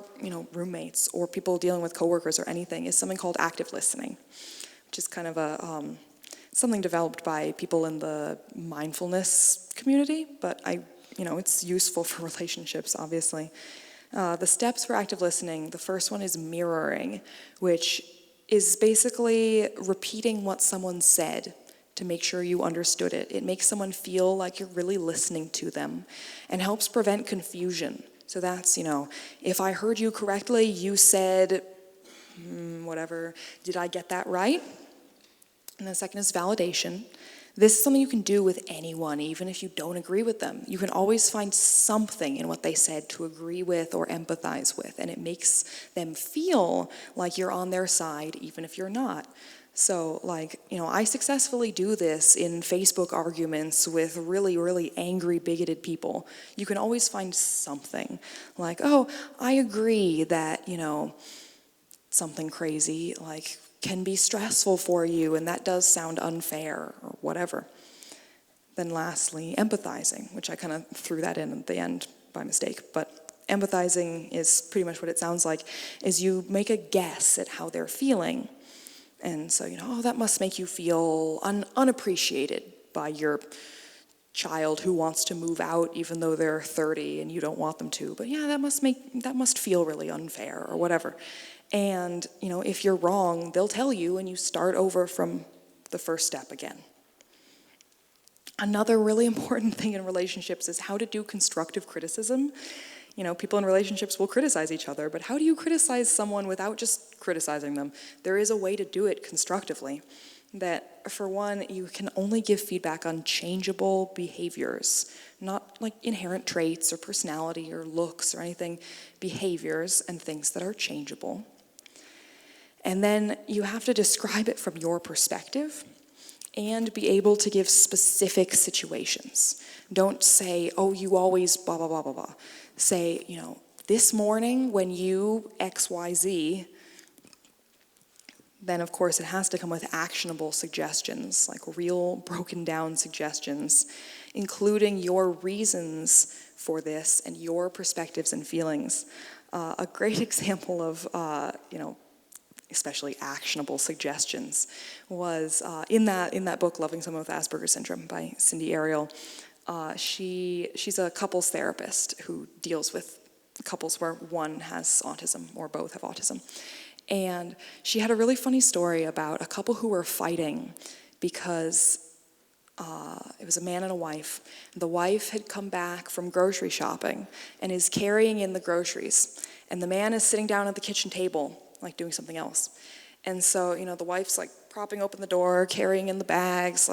B: roommates, or people dealing with coworkers or anything, is something called active listening, which is kind of something developed by people in the mindfulness community, but it's useful for relationships, obviously. The steps for active listening, the first one is mirroring, which is basically repeating what someone said to make sure you understood it. It makes someone feel like you're really listening to them and helps prevent confusion. So that's, if I heard you correctly, you said, whatever, did I get that right? And the second is validation. This is something you can do with anyone, even if you don't agree with them. You can always find something in what they said to agree with or empathize with, and it makes them feel like you're on their side, even if you're not. So, I successfully do this in Facebook arguments with really, really angry, bigoted people. You can always find something. Like, oh, I agree that, something crazy, can be stressful for you, and that does sound unfair, or whatever. Then lastly, empathizing, which I kind of threw that in at the end by mistake, but empathizing is pretty much what it sounds like, is you make a guess at how they're feeling. And so, that must make you feel unappreciated by your child who wants to move out even though they're 30 and you don't want them to. But yeah, that must feel really unfair or whatever. And, if you're wrong, they'll tell you and you start over from the first step again. Another really important thing in relationships is how to do constructive criticism. People in relationships will criticize each other, but how do you criticize someone without just criticizing them? There is a way to do it constructively. That, for one, you can only give feedback on changeable behaviors, not like inherent traits or personality or looks or anything, behaviors and things that are changeable. And then you have to describe it from your perspective and be able to give specific situations. Don't say, oh, you always blah, blah, blah, blah, blah. Say, this morning when you X, Y, Z, then of course it has to come with actionable suggestions, like real broken down suggestions, including your reasons for this and your perspectives and feelings. A great example of, especially actionable suggestions was in that book, Loving Someone with Asperger's Syndrome by Cindy Ariel. She's a couples therapist who deals with couples where one has autism or both have autism. And she had a really funny story about a couple who were fighting because it was a man and a wife. The wife had come back from grocery shopping and is carrying in the groceries. And the man is sitting down at the kitchen table, doing something else. And so, the wife's propping open the door, carrying in the bags,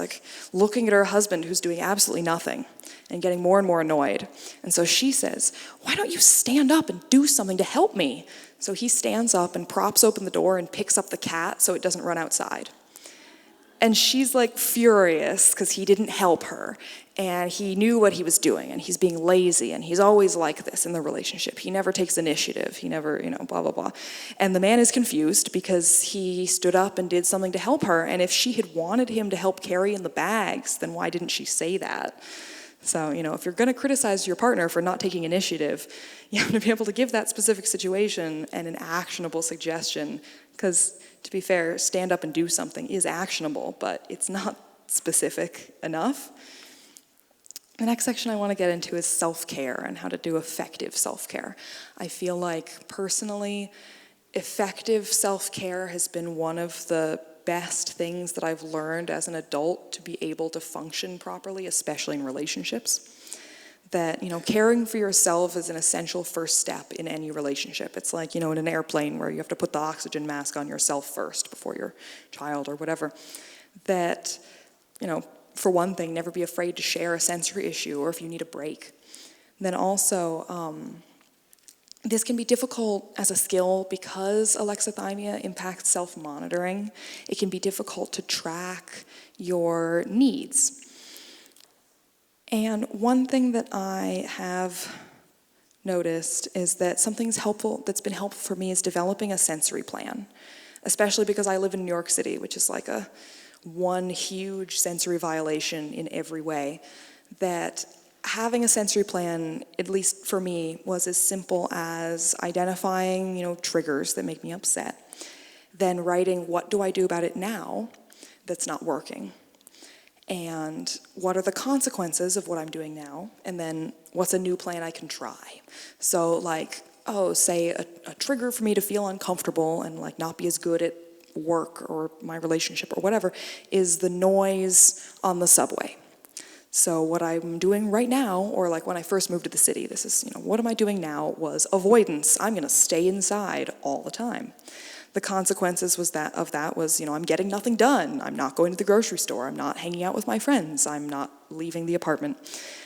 B: looking at her husband who's doing absolutely nothing and getting more and more annoyed. And so she says, why don't you stand up and do something to help me? So he stands up and props open the door and picks up the cat so it doesn't run outside. And she's like furious because he didn't help her, and he knew what he was doing, and he's being lazy, and he's always like this in the relationship. He never takes initiative, he never, blah, blah, blah. And the man is confused because he stood up and did something to help her, and if she had wanted him to help carry in the bags, then why didn't she say that? So, if you're gonna criticize your partner for not taking initiative, you have to be able to give that specific situation and an actionable suggestion, because to be fair, stand up and do something is actionable, but it's not specific enough. The next section I want to get into is self-care and how to do effective self-care. I feel like personally, effective self-care has been one of the best things that I've learned as an adult to be able to function properly, especially in relationships. That, caring for yourself is an essential first step in any relationship. It's like, in an airplane where you have to put the oxygen mask on yourself first before your child or whatever. That, for one thing, never be afraid to share a sensory issue or if you need a break. Then also, this can be difficult as a skill because alexithymia impacts self-monitoring. It can be difficult to track your needs. And one thing that I have noticed is that that's been helpful for me is developing a sensory plan, especially because I live in New York City, which is like one huge sensory violation in every way. That having a sensory plan, at least for me, was as simple as identifying, triggers that make me upset, then writing what do I do about it now that's not working. And what are the consequences of what I'm doing now? And then what's a new plan I can try? So say a trigger for me to feel uncomfortable and not be as good at work or my relationship or whatever is the noise on the subway. So what I'm doing right now, or when I first moved to the city, this is, what am I doing now was avoidance. I'm gonna stay inside all the time. The consequences was I'm getting nothing done. I'm not going to the grocery store. I'm not hanging out with my friends. I'm not leaving the apartment.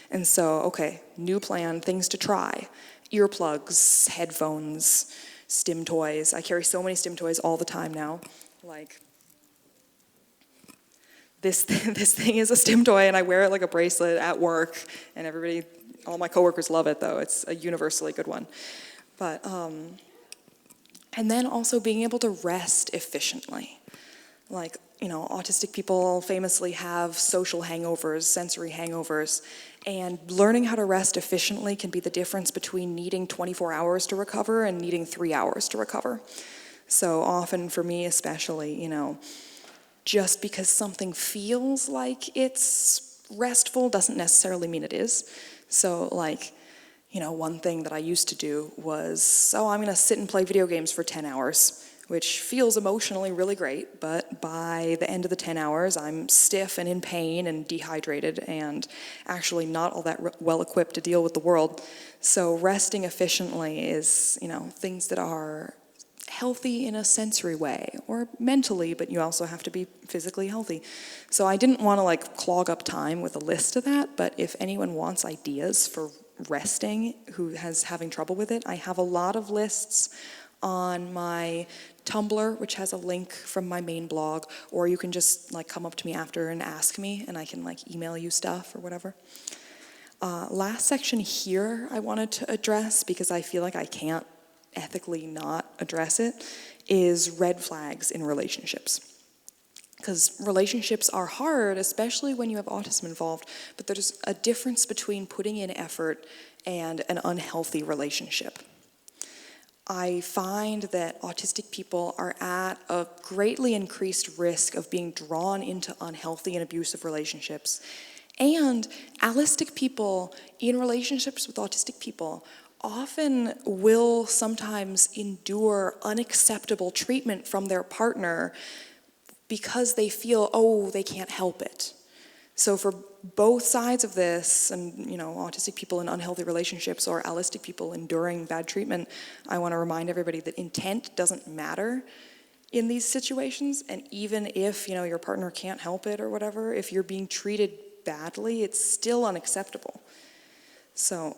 B: And so, okay, new plan, things to try. Earplugs, headphones, stim toys. I carry so many stim toys all the time now. This thing is a stim toy, and I wear it like a bracelet at work, and all my coworkers love it, though. It's a universally good one. But, and then also being able to rest efficiently. Autistic people famously have social hangovers, sensory hangovers, and learning how to rest efficiently can be the difference between needing 24 hours to recover and needing 3 hours to recover. So often for me especially, just because something feels like it's restful doesn't necessarily mean it is. So one thing that I used to do was, I'm gonna sit and play video games for 10 hours, which feels emotionally really great, but by the end of the 10 hours, I'm stiff and in pain and dehydrated and actually not all that well equipped to deal with the world. So resting efficiently is, things that are healthy in a sensory way, or mentally, but you also have to be physically healthy. So I didn't want to clog up time with a list of that, but if anyone wants ideas for resting who has having trouble with it, I have a lot of lists on my Tumblr, which has a link from my main blog, or you can just come up to me after and ask me, and I can email you stuff or whatever. Last section here I wanted to address, because I feel like I can't ethically not address it, is red flags in relationships. Because relationships are hard, especially when you have autism involved, but there's a difference between putting in effort and an unhealthy relationship. I find that autistic people are at a greatly increased risk of being drawn into unhealthy and abusive relationships. And allistic people in relationships with autistic people often will sometimes endure unacceptable treatment from their partner because they feel, they can't help it. So for both sides of this, and autistic people in unhealthy relationships or allistic people enduring bad treatment, I want to remind everybody that intent doesn't matter in these situations. And even if your partner can't help it or whatever, if you're being treated badly, it's still unacceptable. So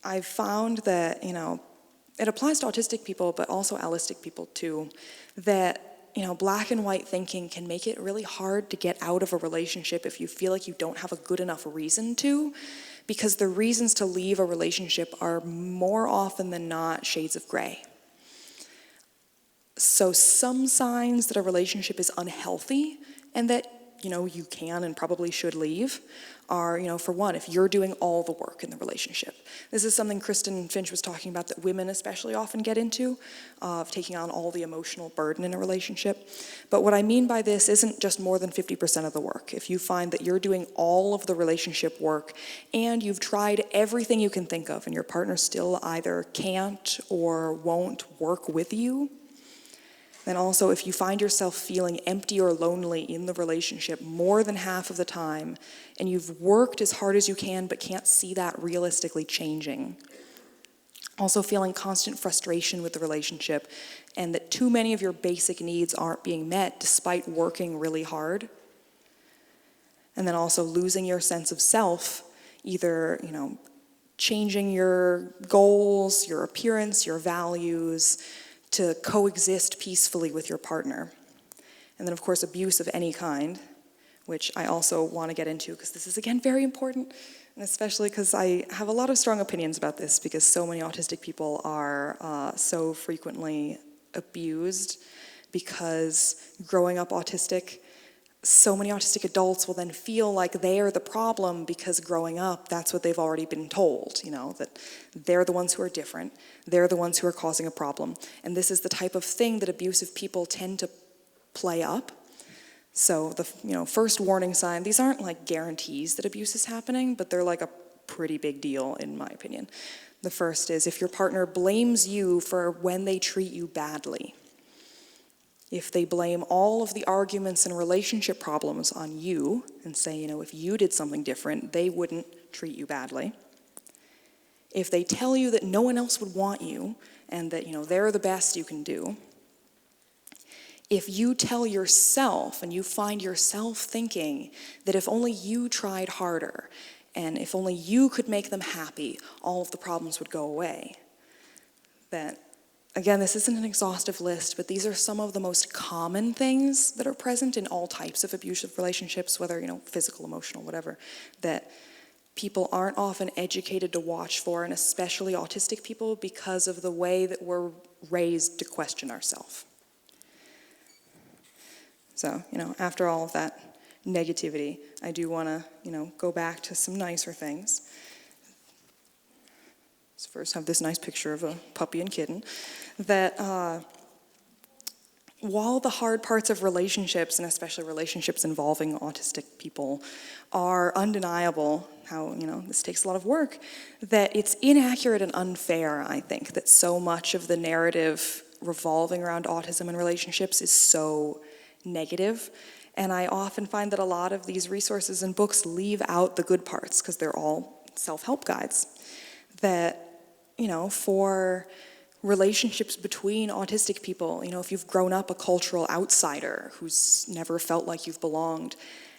B: I've found that it applies to autistic people, but also allistic people too, that black and white thinking can make it really hard to get out of a relationship if you feel like you don't have a good enough reason to, because the reasons to leave a relationship are more often than not shades of gray. So some signs that a relationship is unhealthy and that, you can and probably should leave are, for one, if you're doing all the work in the relationship. This is something Kristen Finch was talking about that women especially often get into, of taking on all the emotional burden in a relationship. But what I mean by this isn't just more than 50% of the work. If you find that you're doing all of the relationship work and you've tried everything you can think of and your partner still either can't or won't work with you, then also if you find yourself feeling empty or lonely in the relationship more than half of the time, and you've worked as hard as you can but can't see that realistically changing. Also feeling constant frustration with the relationship and that too many of your basic needs aren't being met despite working really hard. And then also losing your sense of self, either, changing your goals, your appearance, your values, to coexist peacefully with your partner. And then, of course, abuse of any kind, which I also want to get into because this is, again, very important, and especially because I have a lot of strong opinions about this because so many autistic people are so frequently abused because growing up autistic, so many autistic adults will then feel like they are the problem because growing up, that's what they've already been told, that they're the ones who are different, they're the ones who are causing a problem. And this is the type of thing that abusive people tend to play up. So the first warning sign, these aren't like guarantees that abuse is happening, but they're like a pretty big deal in my opinion. The first is if your partner blames you for when they treat you badly. If they blame all of the arguments and relationship problems on you and say, if you did something different, they wouldn't treat you badly. If they tell you that no one else would want you and that, they're the best you can do. If you tell yourself and you find yourself thinking that if only you tried harder and if only you could make them happy, all of the problems would go away. That again, this isn't an exhaustive list, but these are some of the most common things that are present in all types of abusive relationships, whether, physical, emotional, whatever, that people aren't often educated to watch for, and especially autistic people, because of the way that we're raised to question ourselves. So, after all of that negativity, I do want to, go back to some nicer things. Let's first have this nice picture of a puppy and kitten. That while the hard parts of relationships, and especially relationships involving autistic people, are undeniable, how, this takes a lot of work, that it's inaccurate and unfair, I think, that so much of the narrative revolving around autism and relationships is so negative. And I often find that a lot of these resources and books leave out the good parts because they're all self-help guides. That, for relationships between autistic people, if you've grown up a cultural outsider who's never felt like you've belonged,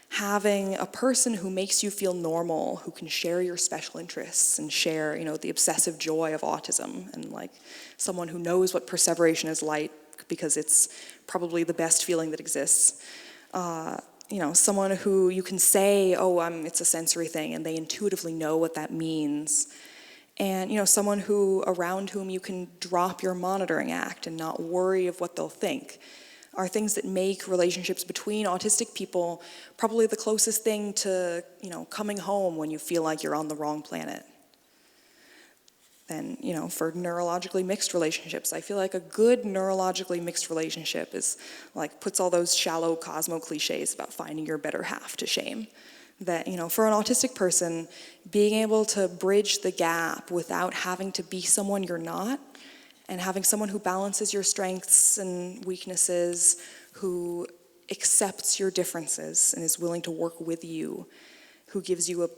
B: having a person who makes you feel normal, who can share your special interests and share, the obsessive joy of autism, and like someone who knows what perseveration is like because it's probably the best feeling that exists. Someone who you can say, it's a sensory thing, and they intuitively know what that means. And, someone around whom you can drop your monitoring act and not worry of what they'll think are things that make relationships between autistic people probably the closest thing to, coming home when you feel like you're on the wrong planet. Then, for neurologically mixed relationships, I feel like a good neurologically mixed relationship is like puts all those shallow Cosmo cliches about finding your better half to shame. That, for an autistic person, being able to bridge the gap without having to be someone you're not, and having someone who balances your strengths and weaknesses, who accepts your differences and is willing to work with you, who gives you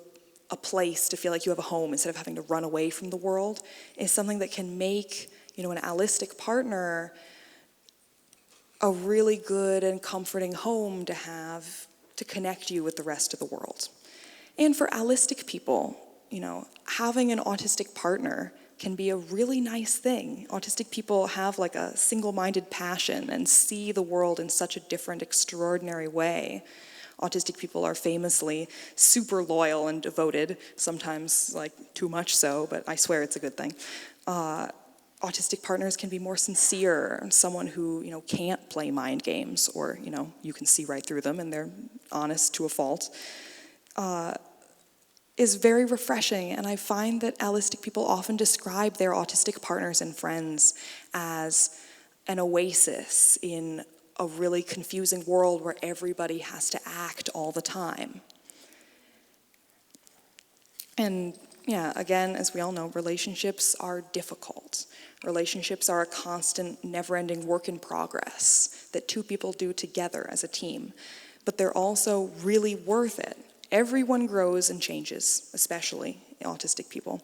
B: a place to feel like you have a home instead of having to run away from the world, is something that can make, an allistic partner a really good and comforting home to have to connect you with the rest of the world. And for allistic people, having an autistic partner can be a really nice thing. Autistic people have like a single-minded passion and see the world in such a different, extraordinary way. Autistic people are famously super loyal and devoted, sometimes like too much so, but I swear it's a good thing. Autistic partners can be more sincere, someone who, can't play mind games, or, you can see right through them and they're honest to a fault, is very refreshing. And I find that allistic people often describe their autistic partners and friends as an oasis in a really confusing world where everybody has to act all the time. And yeah, again, as we all know, relationships are difficult. Relationships are a constant, never-ending work in progress that two people do together as a team. But they're also really worth it. Everyone grows and changes, especially autistic people.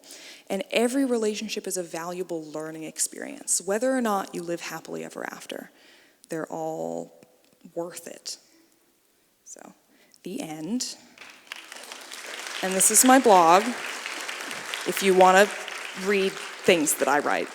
B: And every relationship is a valuable learning experience, whether or not you live happily ever after. They're all worth it. So, the end. And this is my blog, if you want to read things that I write.